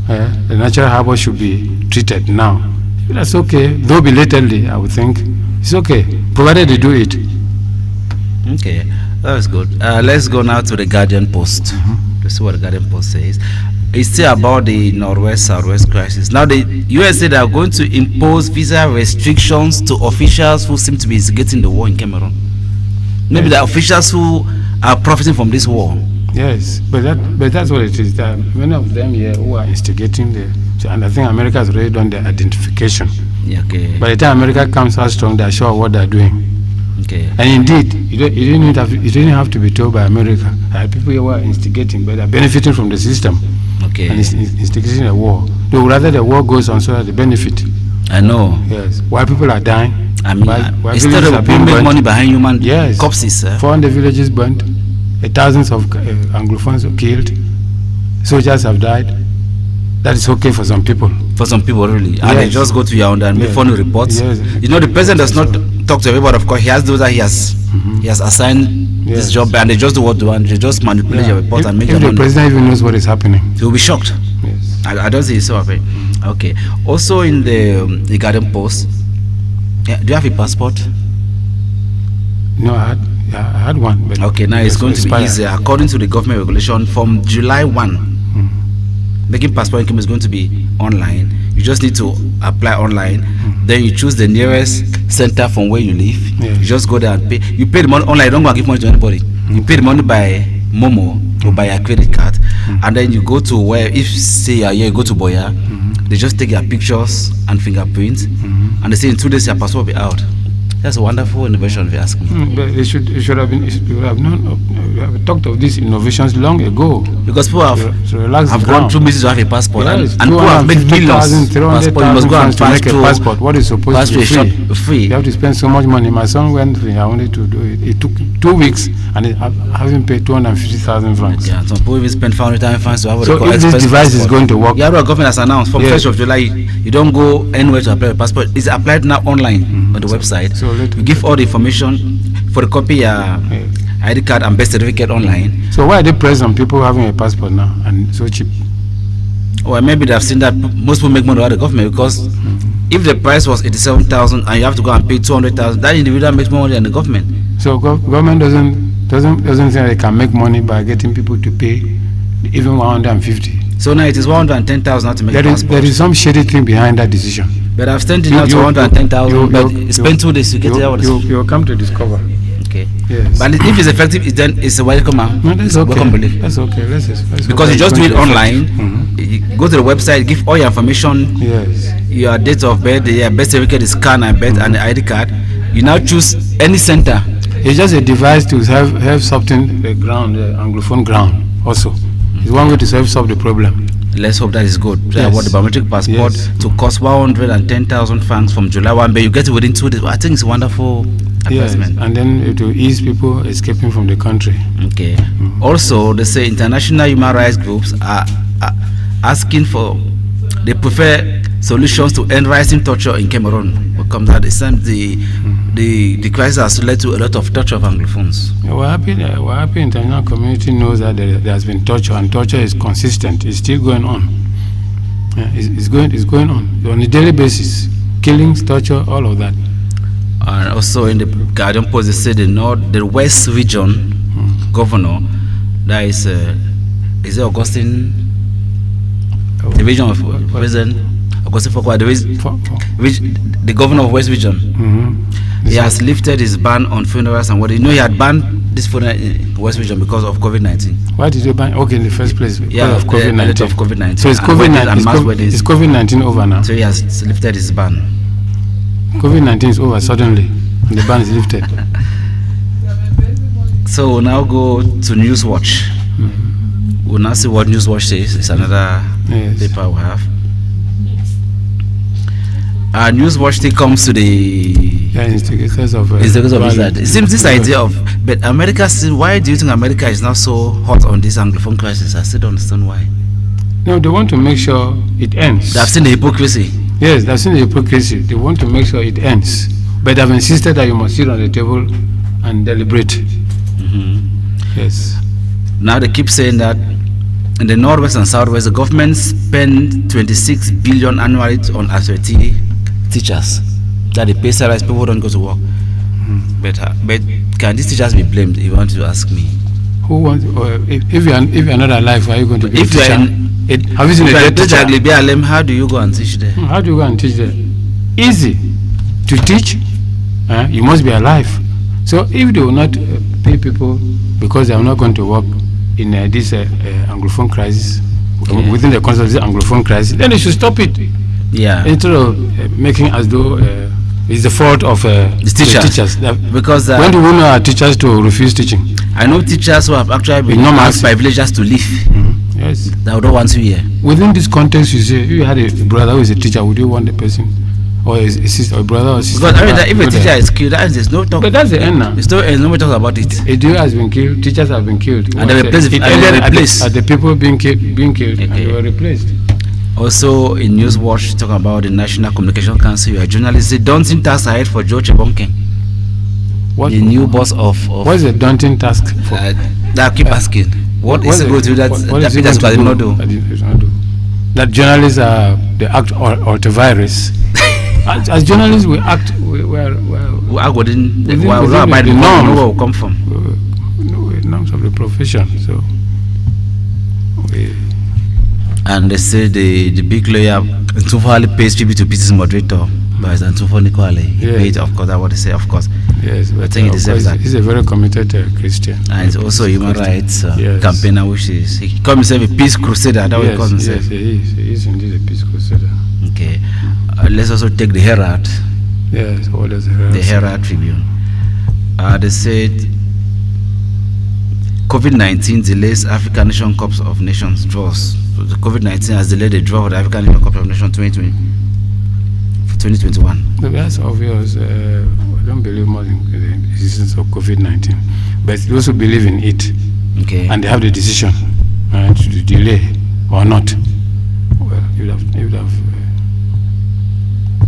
the natural harbor should be treated now. That's okay. Though belatedly, I would think it's okay, provided they do it. Okay, that was good. Let's go now to the Guardian Post. To see what the Guardian Post says. It's still about the Northwest-Southwest crisis. Now, the US said they are going to impose visa restrictions to officials who seem to be instigating the war in Cameroon. Maybe the officials who are profiting from this war. Yes, but that's what it is. There are many of them here who are instigating and I think America has already done the identification. Yeah, okay. By the time America comes out strong, they're sure what they're doing. Okay. And indeed, you didn't have to be told by America. People here were instigating, but they're benefiting from the system. Okay. And it's instigating a war. Though rather the war goes on so that they benefit. I know. Yes. While people are dying. I mean, instead of make money behind human corpses. 400 villages burnt. Thousands of Anglophones are killed. Soldiers have died. That is okay for some people. For some people, really. And they just go to Yaoundé and make funny reports. Yes. You know, the president does not talk to everybody. Of course, he has those that he has assigned this job, and they just do what they want. They just manipulate your report and make their money. If the president even knows what is happening, he will be shocked. Yes. I don't see it so happy. Okay. Also in the Guardian Post, do you have a passport? No, I had one. But okay, now it's going to be easier. According to the government regulation, from July 1, making passport income is going to be online. You just need to apply online. Then you choose the nearest center from where you live. You just go there and pay. You pay the money online. You don't go and give money to anybody. You pay the money by Momo or by your credit card, and then you go to where, if say you're here, you go to Boya. They just take your pictures and fingerprints, and they say in 2 days your passport will be out. That's a wonderful innovation, if you ask me. But it should have been. We have talked of these innovations long ago. Because people have gone through meetings to have a passport, and people have made millions. You must go and to make a passport. What is supposed to be free? You have to spend so much money. My son went I wanted to do it. It took 2 weeks, and having paid 250,000 francs. Yeah, some people even spend 500,000 francs to have so if this device is going to work, the government has announced from 1st of July, you don't go anywhere to apply a passport. It's applied now online on the website. So you give all the information for the copy ID card and birth certificate online. So why are they pressing on people having a passport now and so cheap? Well, maybe they've seen that most people make money out of the government, because if the price was 87,000 and you have to go and pay 200,000, that individual makes more money than the government. So government doesn't think they can make money by getting people to pay even 150. So now it is 110,000 not to make a passport. There is some shady thing behind that decision. But I've sent it now to 110,000, but it's spent 2 days to get it out. You'll come to discover. Okay. Yes. But if it's effective, then it's a welcome. No, that's okay. Welcome belief. That's okay. Let's because you just do it online. You go to the website, give all your information. Yes. Your date of birth, your birth certificate, scan and birth, and the ID card. You now choose any center. It's just a device to have something the Anglophone ground also. It's one way to solve the problem. Let's hope that is good. Yes. What the biometric passport Yes. to cost 110,000 francs from July 1, but you get it within 2 days. I think it's a wonderful Yes, advancement. and then it will ease people escaping from the country. Okay. Also, they say international human rights groups are asking for, they prefer solutions to end rising torture in Cameroon. Because at the same the crisis has led to a lot of torture of Anglophones. We're happy international community knows that there has been torture, and torture is consistent. It's still going on. It's going on a daily basis. Killings, torture, all of that. And also in the Guardian Post, they say the West Region governor, that is it Augustine, the region of President Augustine Fokwa, the governor of West Region. He has lifted his ban on funerals and what. He had banned this funeral in West Region because of COVID-19. Why did you ban? Okay, in the first place, because of COVID-19. COVID-19. Of COVID-19. So it's COVID-19. Is COVID-19 over now? So he has lifted his ban. COVID-19 is over suddenly, and the ban is lifted. So we'll now go to Newswatch. We'll now see what Newswatch says. It's another paper we have. Newswatch still comes to the instigators of that. It seems this idea of, but America, why do you think America is now so hot on this Anglophone crisis? I still don't understand why. No, they want to make sure it ends. They've seen the hypocrisy. Yes, they've seen the hypocrisy. They want to make sure it ends. But they've insisted that you must sit on the table and deliberate. Yes. Now they keep saying that in the Northwest and Southwest, the government spend 26 billion annually on absentee teachers. That they pay salaries, people don't go to work. But can these teachers be blamed, if you want to ask me? Who wants, if you're not alive, are you going to be a teacher? Have you seen a dead teacher? How do you go and teach there? How do you go and teach there? Easy to teach. You must be alive. So if they will not pay people because they are not going to work in this Anglophone crisis, within the concept of this Anglophone crisis, then they should stop it. Yeah. Instead of making as though it's the fault of the teachers. Because when do we know our teachers to refuse teaching? I know teachers who have actually been asked by villagers to leave. Yes. They don't want to hear. Within this context, you say, if you had a brother who is a teacher, would you want the person? Or a sister, or a brother or sister? Because if a teacher is killed, there's no talk. But that's the end now. There's no more talk about it. A dude has been killed, teachers have been killed. And they were replaced. At the people being killed, and they were replaced. Also in Newswatch, talking about the National Communication Council, you are journalists. The daunting task ahead for George Ebonke, the new boss of what is the daunting task for? I keep asking. What is it going to do that Peter Squad did not do? That journalists are the act virus. As journalists, we act. We act within the norms. Where we come from. Norms of the profession. So. And they say the big lawyer Ntufo pays tribute to Peter's moderator, but it's Ntufo Nikwale. Paid, of course, that's what they say, of course. Yes, but I think he deserves that. He's a very committed Christian. And he's also a human rights campaigner, which is, he calls himself a peace crusader. That's what he calls himself. Yes, he is indeed a peace crusader. Okay. Let's also take the Herald. Yes, what does the Herald The Herald Tribune. They said COVID-19 delays African Nation Cup of Nations draws. So the COVID-19 has delayed the draw for the African Nation Cup of Nations 2021. That's obvious. I don't believe much in the existence of COVID-19, but they also believe in it. Okay. And they have the decision to delay or not. Well,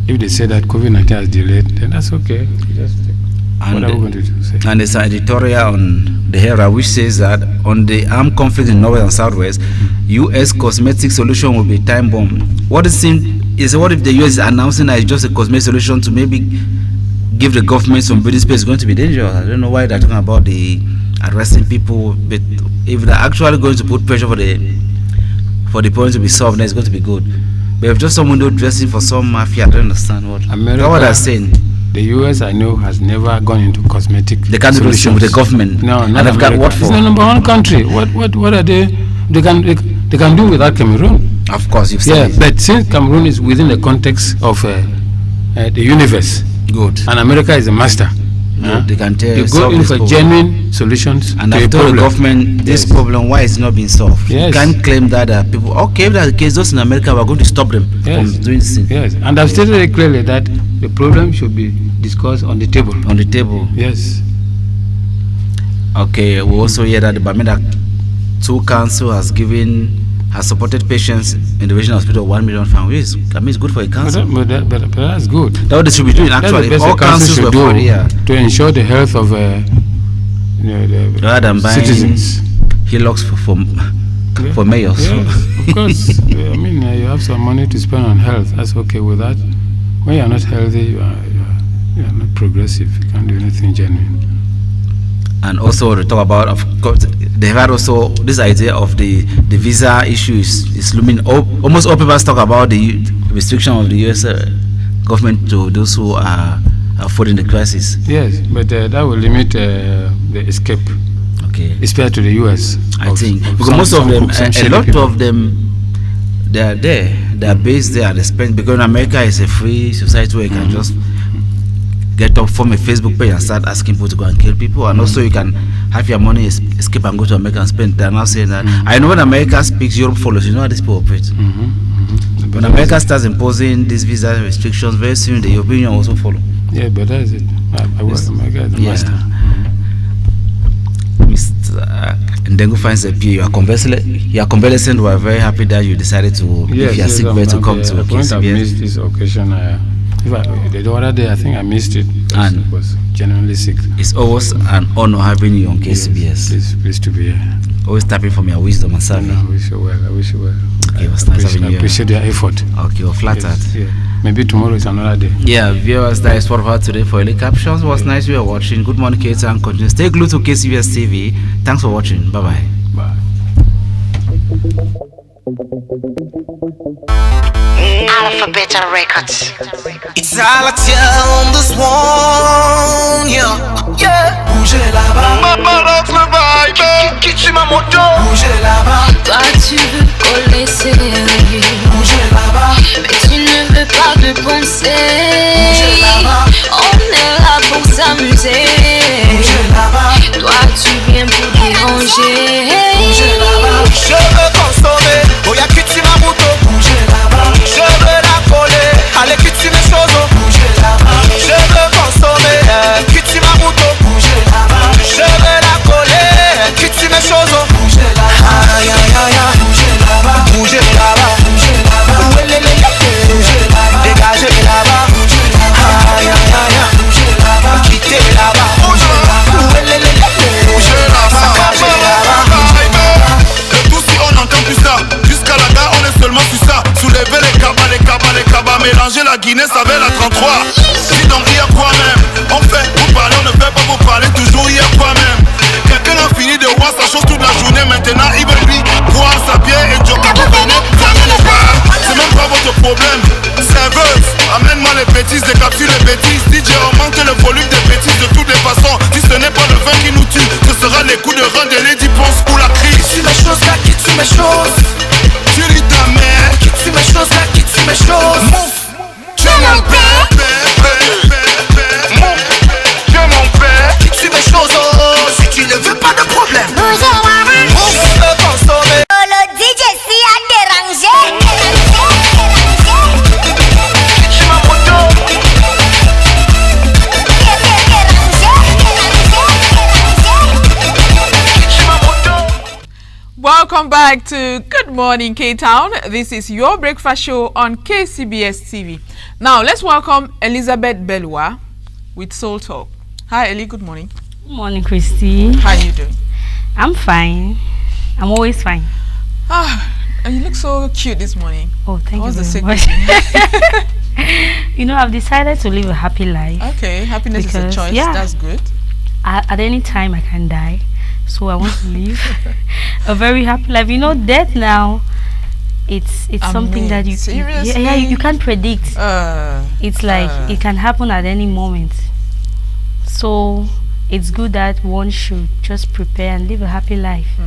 if they say that COVID-19 has delayed, then that's okay. What are we going to do? And there's an editorial on the Herald which says that on the armed conflict in North and Southwest, U.S. cosmetic solution will be time bomb. What if the U.S. is announcing that it's just a cosmetic solution to maybe give the government some breathing space? It's going to be dangerous. I don't know why they're talking about the arresting people, but if they're actually going to put pressure for the point to be solved, then it's going to be good. But if just someone dressing for some mafia, I don't understand what they're saying. The U.S. I know has never gone into cosmetic. They can't do this with the government. No, and they've got what for? It's the number one country. What are they? They can do without Cameroon. Of course, you've said it. But since Cameroon is within the context of the universe, good, and America is a master, They can tell. They go in for genuine solutions. And to I've a told the problem. government this problem, why it's not being solved. Yes. You can't claim that people, okay, if that's the case, those in America, we're going to stop them from doing this thing. Yes, and I've stated it clearly that the problem should be discussed on the table. On the table. Yes. Okay, we also hear that the Bamenda 2 Council has supported patients in the regional hospital 1 million families. I mean, it's good for a council. But that's good. That's what they should be doing, actually. That's If all councils were for to ensure the health of the rather than buying citizens. Hilux for mayors. Yes, of course. I mean, you have some money to spend on health. That's okay with that. When you're not healthy, you are not progressive. You can't do anything genuine. And also to talk about, of course, they've had also this idea of the visa issue is looming. Almost all people talk about the restriction of the U.S. government to those who are affording the crisis. Yes, but that will limit the escape. Okay. Especially to the U.S. I think because most of them, a lot of them, they are there. They are based there. They spend because America is a free society where you can just get up, form a Facebook page and start asking people to go and kill people, and also you can have your money escape and go to America and spend. They're now saying that I know when America speaks, Europe follows. You know how these people operate. When America starts imposing these visa restrictions, very soon the European Union also follow. Yeah, but that is it. America is the master. Mr. Ndengu finds a peer. You are convalescent. We are very happy that you decided to leave your sick bed to come to KCBS. I missed this occasion. The other day, I think I missed it. And I was genuinely sick. It's always an honor having you on KCBS. Yes, pleased to be here. Always tapping from your wisdom and serving. I wish you well. Okay, it was nice having you. I appreciate your effort. Okay, we're flattered. Yes, yeah. Maybe tomorrow is another day. Yeah, viewers, that is what we had today for Early Captions. It was nice you were watching. Good morning, Kate, and continue. Stay glued to KCBS TV. Thanks for watching. Bye-bye. Bye. Alphabet Records. It's all a on this one, yeah. Bougez là-bas. Balance le vibe. Qui ma moto. Bougez là-bas. Toi tu veux coller sérieux. Bougez là-bas. Mais tu ne veux pas de penser. Bougez là-bas. On est là pour s'amuser. Bougez là-bas. Toi tu viens pour déranger. Bougez là-bas. Je veux consommer. Oh y'a qui ma moto. Bougez là-bas. Je veux la coller. Allez qui tu mes choses. Bougez là-bas. Je veux consommer. Qui ma moto. Bougez là-bas. Je veux la coller. Qui tu mes choses. Bougez là-bas. Aïe aïe aïe aïe. Bougez là-bas. Bougez là-bas. Bougez là-bas. Bougez là-bas. Dégagez là-bas. Bougez là-bas. Aïe aïe aïe aïe. Bougez là-bas. Quittez là-bas. Bougez là-bas. Bougez là-bas. Dégagez là-bas. Et tout si on n'entend plus ça. Jusqu'à la gare on est seulement sur ça. Soulever les cabas, mélanger la Guinée, ça va la 33. Si donc il y a quoi même. On fait, vous parlez, on ne fait pas vous parler. Toujours il y a quoi même. Quelqu'un a fini de voir sa chose toute la journée. Maintenant il veut lui boire sa bière et joker. Vous venez, t'amenez pas. C'est même pas votre problème. Serveuse, amène-moi les bêtises, des capsules les bêtises. DJ augmente le volume des bêtises de toutes les façons. Si ce n'est pas le vin qui nous tue, ce sera les coups de rein de Lady Ponce ou la crise. Qui mes choses là, qui tue mes choses. Tu ris ta mère. Qui tue mes choses là, qui tue mes choses. Tu es mon père. Tu es mon père. Qui tue mes choses, oh. Si tu ne veux pas de problème. Bougez là-bas. Je veux consommer. Le DJ s'y a dérangé. Tu ma moto. Welcome back to Good Morning K-Town. This is your breakfast show on KCBS TV. Now, let's welcome Elizabeth Belua with Soul Talk. Hi, Ellie. Good morning. Good morning, Christy. How are you doing? I'm fine. I'm always fine. And you look so cute this morning. Oh, thank you very much. You know, I've decided to live a happy life. Okay, happiness is a choice. Yeah, that's good. At any time, I can die. So I want to live a very happy life. You know, death now, it's something that you you can't predict. It's like it can happen at any moment. So it's good that one should just prepare and live a happy life.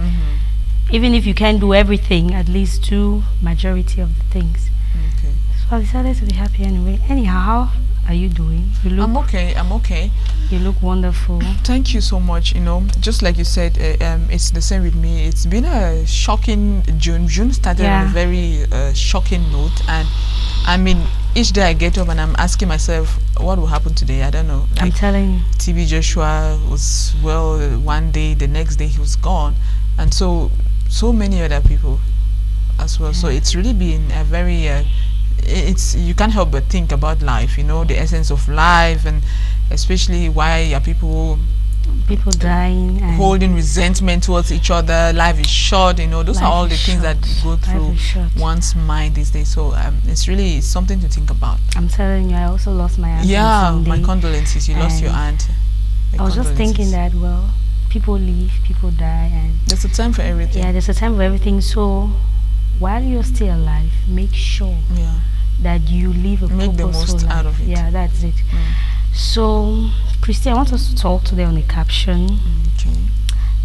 Even if you can't do everything, at least do majority of the things. So I decided to be happy anyway. Anyhow, how are you doing? You look I'm okay. You look wonderful. Thank you so much. You know, just like you said, it's the same with me. It's been a shocking June. June started on a very shocking note, and I mean, each day I get up and I'm asking myself, what will happen today? I don't know. Like, I'm telling you. TB Joshua was well one day, the next day he was gone, and so many other people as well. So it's really been a very you can't help but think about life, you know, the essence of life, and especially why are people dying and holding resentment towards each other. Life is short, you know. Those are all the things that go through one's mind these days. So it's really something to think about. I'm telling you, I also lost my aunt. Yeah, my condolences. You lost your aunt. I was just thinking that, well, people leave, people die, and there's a time for everything. Yeah, there's a time for everything. So while you're still alive, make sure that you live a make the most life. out of it. Yeah, that's it. So, Christy, I want us to talk today on a caption. Okay.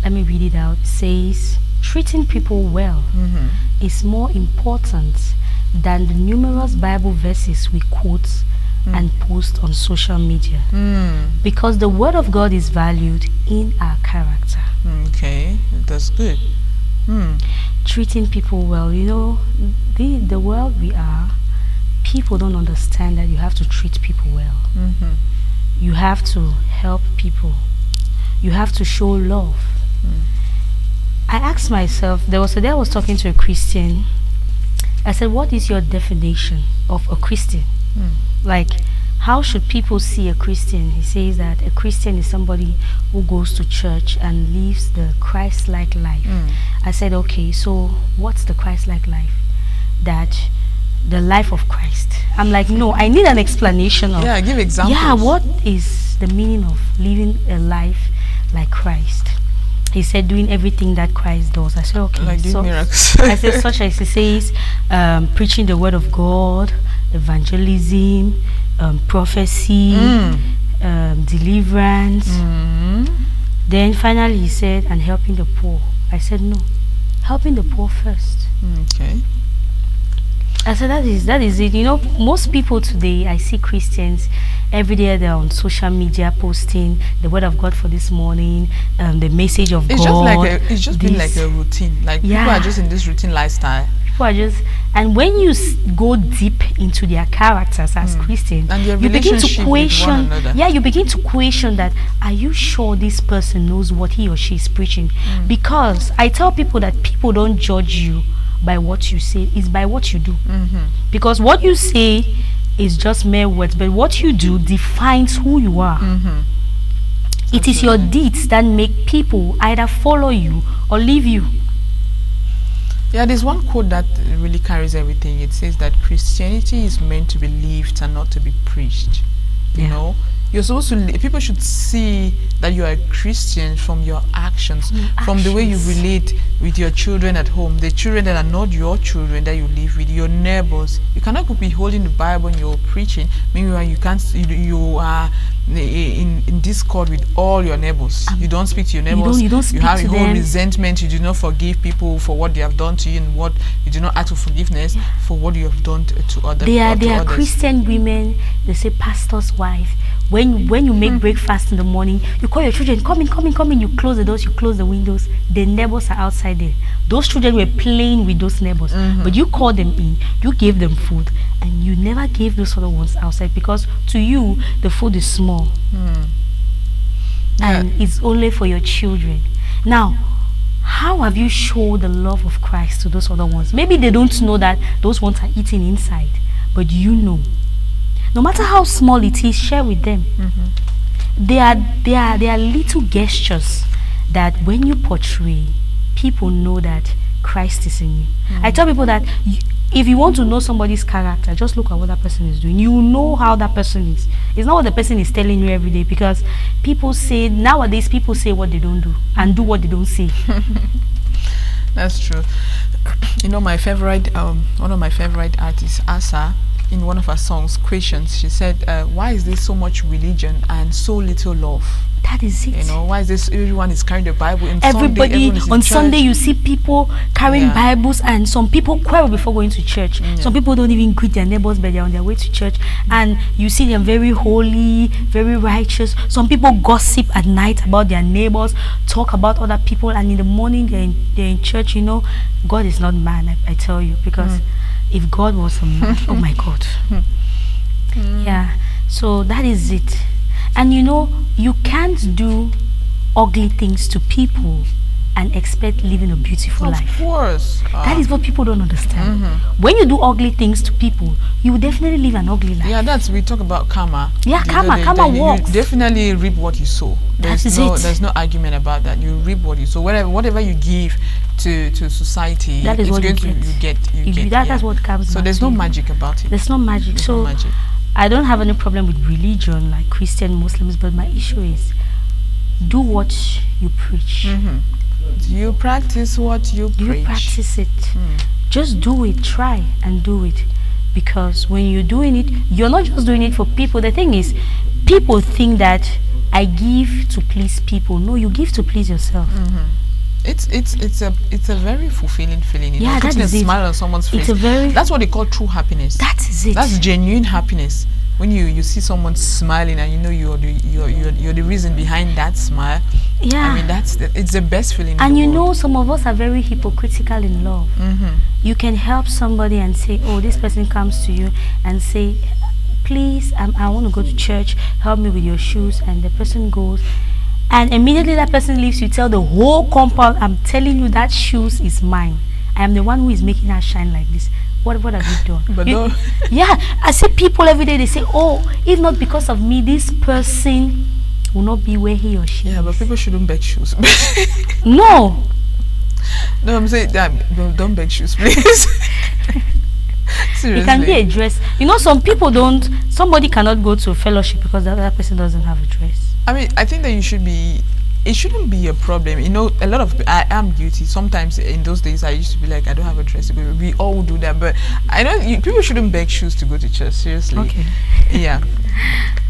Let me read it out. It says, treating people well is more important than the numerous Bible verses we quote and post on social media. Because the word of God is valued in our character. Okay, that's good. Treating people well. You know, the world we are, people don't understand that you have to treat people well. You have to help people. You have to show love. I asked myself, there was a day I was talking to a Christian. I said, what is your definition of a Christian? Like, how should people see a Christian? He says that a Christian is somebody who goes to church and lives the Christ-like life. I said, okay, so what's the Christ-like life? That the life of Christ. I'm like, no, I need an explanation of. Yeah, give examples. Yeah, what is the meaning of living a life like Christ? He said, doing everything that Christ does. I said, okay. Like doing miracles. I said, such as he says, preaching the word of God, evangelism, prophecy, deliverance. Then finally he said, and helping the poor. I said, no, helping the poor first. Okay. I said, that is it. You know, most people today, I see Christians every day, they're on social media posting the word of God for this morning, the message of God. It's just been like a routine. Like people are just in this routine lifestyle. People are just, and when you go deep into their characters as Christians, and you begin to question. Yeah, you begin to question that, are you sure this person knows what he or she is preaching? Because I tell people that people don't judge you by what you say, is by what you do. Because what you say is just mere words, but what you do defines who you are. It is your deeds that make people either follow you or leave you. Yeah, there's one quote that really carries everything. It says that Christianity is meant to be lived and not to be preached. You know, you're supposed to people should see that you are a Christian from your actions, from the way you relate with your children at home, the children that are not your children that you live with, your neighbors. You cannot be holding the Bible and you're preaching. Meanwhile, you are in discord with all your neighbors. You don't speak to your neighbors. You don't speak have to your them. whole resentment. You do not forgive people for what they have done to you, and what you do not ask for forgiveness for what you have done to others. They are Christian women. They say pastor's wife. When you make breakfast in the morning, you call your children, come in. You close the doors, you close the windows. The neighbors are outside there. Those children were playing with those neighbors, but you called them in, you gave them food, and you never gave those other ones outside, because to you the food is small and it's only for your children. Now, how have you showed the love of Christ to those other ones? Maybe they don't know that those ones are eating inside, but you know. No matter how small it is, share with them. They are little gestures that when you portray, people know that Christ is in you. I tell people that if you want to know somebody's character, just look at what that person is doing. You know how that person is. It's not what the person is telling you every day, because nowadays people say what they don't do and do what they don't say. That's true. You know, my favorite, one of my favorite artists, Asa, in one of her songs, Questions, she said, why is there so much religion and so little love? That is it. You know, why is this? Everyone is carrying the Bible. Everybody on Sunday, you see people carrying Bibles, and some people quarrel before going to church. Some people don't even greet their neighbors, but they're on their way to church, and you see them very holy, very righteous. Some people gossip at night about their neighbors, talk about other people, and in the morning they're in church. You know, God is not man. I tell you, because if God was a man, oh my God. Yeah. So that is it. And you know, you can't do ugly things to people and expect living a beautiful life. Of course. That is what people don't understand. When you do ugly things to people, you will definitely live an ugly life. Yeah, we talk about karma. Yeah, karma works. You definitely reap what you sow. There's no argument about that. You reap what you sow. Whatever you give to society, that is it's what going you get. That's what comes. So there's no magic about it. There's no magic. So I don't have any problem with religion like Christian, Muslims, but my issue is do what you preach. Do you practice what you preach? Do you practice it? Just do it. Try and do it. Because when you're doing it, you're not just doing it for people. The thing is, people think that I give to please people. No, you give to please yourself. It's a very fulfilling feeling. You know, putting a smile on someone's face. That's what they call true happiness. That is it. That's genuine happiness. When you see someone smiling and you know you're the reason behind that smile. Yeah. I mean it's the best feeling. And you know, some of us are very hypocritical in love. You can help somebody and say, oh, this person comes to you and say, please, I want to go to church, help me with your shoes, and the person goes. And immediately that person leaves, you tell the whole compound, I'm telling you that shoes is mine. I am the one who is making her shine like this. What have you done? But yeah, I see people every day, they say, oh, if not because of me, this person will not be where he or she is. But people shouldn't beg shoes. No, I'm saying don't beg shoes, please. Seriously. It can be a dress. You know, somebody cannot go to a fellowship because the other person doesn't have a dress. I mean, I think that it shouldn't be a problem. You know, a lot of I am guilty. Sometimes in those days I used to be like, I don't have a dress to go. We all do that, but I know people shouldn't beg shoes to go to church. Seriously. Okay. Yeah.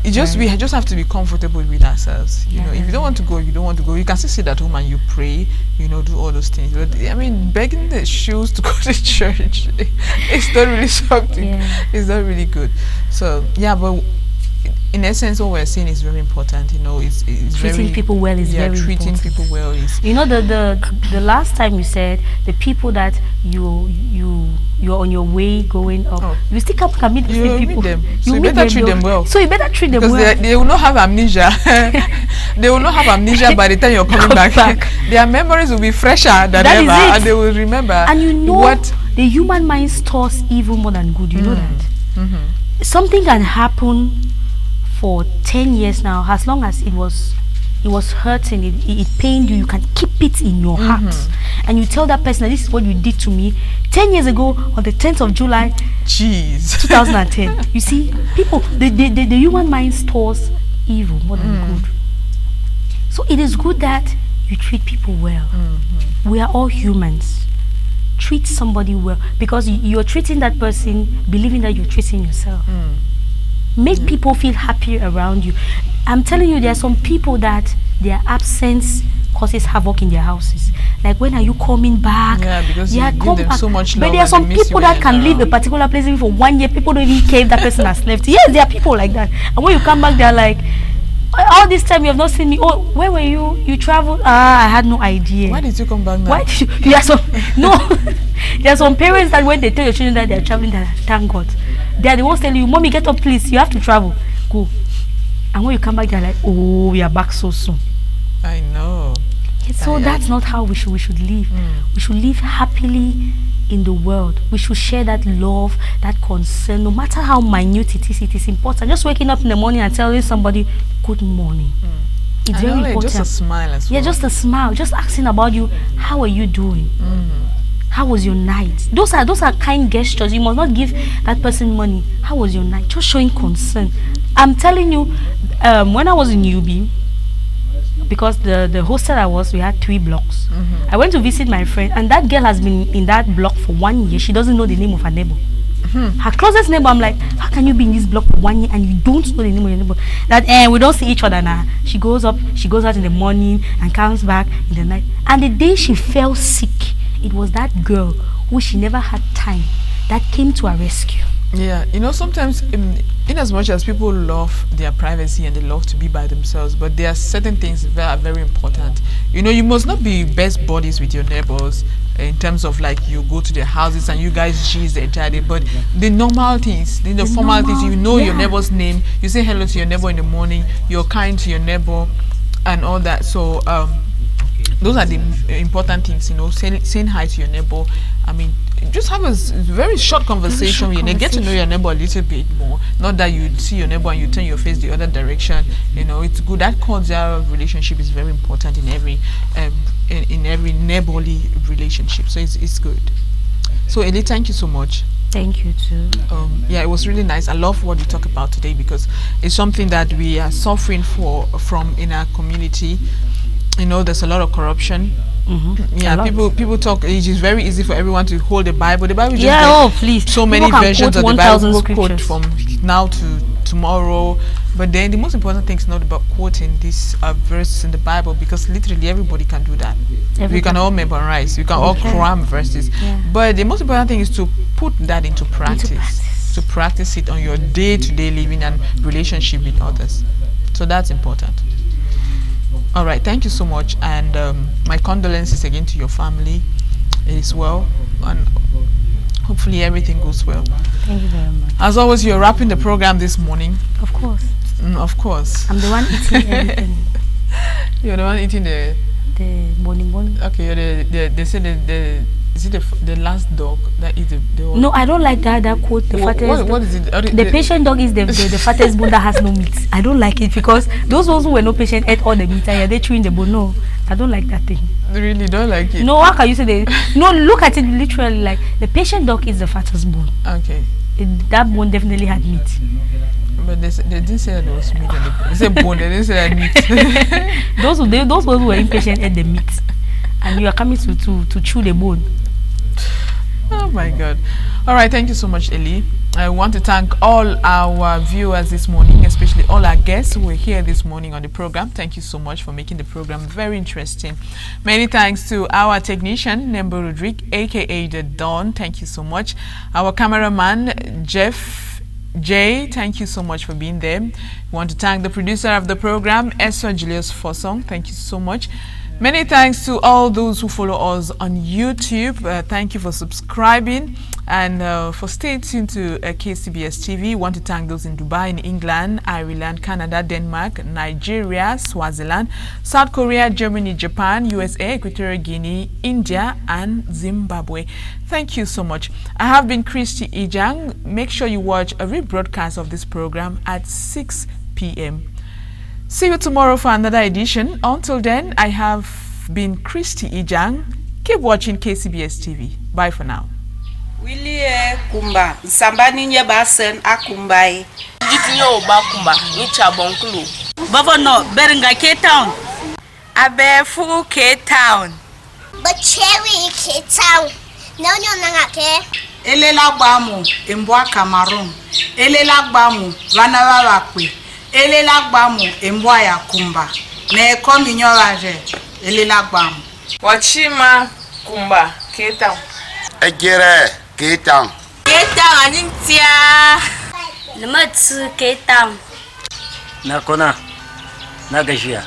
We just have to be comfortable with ourselves. You know, if you don't want to go, you don't want to go. You can still sit at home and you pray. You know, do all those things. But I mean, begging the shoes to go to church, it's not really something. Yeah. It's not really good. So yeah, but in essence, what we're saying is very important. You know, it's treating people well is very important. Treating people well is. You know, the last time you said the people that you're on your way going up, you still can meet these people. Meet them. So you better treat them well. So you better treat them well. Because they will not have amnesia. They will not have amnesia by the time you're coming back. Their memories will be fresher than ever, and they will remember. And you know what? The human mind stores evil more than good. You know that. Something can happen for 10 years now, as long as it was hurting, it pained you, you can keep it in your heart. And you tell that person that this is what you did to me 10 years ago on the 10th of July 2010. You see, people, the human mind stores evil more than good. So it is good that you treat people well. We are all humans. Treat somebody well, because you're treating that person believing that you're treating yourself. Make people feel happy around you. I'm telling you, there are some people that their absence causes havoc in their houses. Like, when are you coming back? Yeah, because you give them so much love. But there are some people that can leave a particular place even for 1 year. People don't even care if that person has left. Yes, there are people like that. And when you come back, they're like, all this time you have not seen me. Oh, where were you? You traveled? I had no idea. Why did you come back now? Why did you? There are some parents that when they tell your children that they're traveling, that thank God. They are the ones telling you, mommy, get up, please. You have to travel. Go. And when you come back, they're like, oh, we are back so soon. I know. So that's not how we should live. We should live happily in the world. We should share that love, that concern, no matter how minute it is important. Just waking up in the morning and telling somebody, good morning. It's very important. Just a smile as well. Yeah, just a smile. Just asking about you. How are you doing? How was your night? Those are kind gestures. You must not give that person money. How was your night? Just showing concern. I'm telling you, when I was in UB, because the hostel I was, we had 3 blocks. I went to visit my friend, and that girl has been in that block for 1 year. She doesn't know the name of her neighbor. Her closest neighbor, I'm like, how can you be in this block for 1 year and you don't know the name of your neighbor? That we don't see each other now. She goes out in the morning and comes back in the night. And the day she fell sick, it was that girl who she never had time that came to her rescue. Yeah, sometimes in as much as people love their privacy and they love to be by themselves, but there are certain things that are very important. You must not be best buddies with your neighbors in terms of like you go to their houses and you guys cheese the entire day, but the normal things, the formal things, your neighbor's name, you say hello to your neighbor in the morning, you're kind to your neighbor and all that. So those are the important things, saying hi to your neighbor. I mean, just have a very short conversation with your get to know your neighbor a little bit more. Not that you see your neighbor and you turn your face the other direction. It's good. That cordial relationship is very important in every neighborly relationship. So it's good. So Eli, thank you so much. Thank you too. Yeah, it was really nice. I love what you talk about today because it's something that we are suffering from in our community. There's a lot of corruption. Yeah, people talk. It is very easy for everyone to hold the Bible. The Bible just please. So people many versions of the Bible. People quote from now to tomorrow. But then the most important thing is not about quoting these verses in the Bible, because literally everybody can do that. We can all memorize. We can all cram verses. Yeah. But the most important thing is to put that into practice. To practice it on your day-to-day living and relationship with others. So that's important. All right, thank you so much, and my condolences again to your family. It is well, and hopefully everything goes well. Thank you very much. As always, you're wrapping the program this morning. Of course. Of course. I'm the one eating everything. You're the one eating the boni. Okay, you're they say is it the last dog that eats the No, I don't like that quote. The fattest. What is it? The patient dog is the fattest bone that has no meat. I don't like it because those ones who were no patient ate all the meat and they're chewing the bone. No, I don't like that thing. Really don't like it? No, how can you say no, look at it literally like the patient dog is the fattest bone. Okay. That bone definitely had meat. But they didn't say that there was meat on the bone. They said bone, they didn't say that meat. those ones who were impatient ate the meat. And you are coming to chew the bone. Oh my God. All right, thank you so much, Eli. I want to thank all our viewers this morning, especially all our guests who were here this morning on the program. Thank you so much for making the program very interesting. Many thanks to our technician, Nembo Rodrigue, aka The Dawn. Thank you so much. Our cameraman, Jeff J, thank you so much for being there. We want to thank the producer of the program, Esther Julius Fossong. Thank you so much. Many thanks to all those who follow us on YouTube. Thank you for subscribing and for staying tuned to KCBS TV. Want to thank those in Dubai, in England, Ireland, Canada, Denmark, Nigeria, Swaziland, South Korea, Germany, Japan, USA, Equatorial Guinea, India, and Zimbabwe. Thank you so much. I have been Christy Ijang. Make sure you watch a rebroadcast of this program at 6 p.m. See you tomorrow for another edition. Until then, I have been Christy Ijang. Keep watching KCBS TV. Bye for now. Willie Kumba, Sambani Nyebasen Akumbai. Jitinyo Oba Kumba, Nicha Bonkulu. Bavono, Berenga Cape Town. Abefu Cape Town. But Cherry Cape Town. No, Nangake. Elela Bamu, Mbwa Cameroon. Elela Bamu, Vanawa Wakwe. Elela Bamu, Mbwa ya Kumba. Ne komi nyoraje. Elela Bamu. Wachima Kumba, Cape Town. Ejere, Cape Town. Cape Town, Anintia. Namatsu Cape Town. Nakona, Nagashia.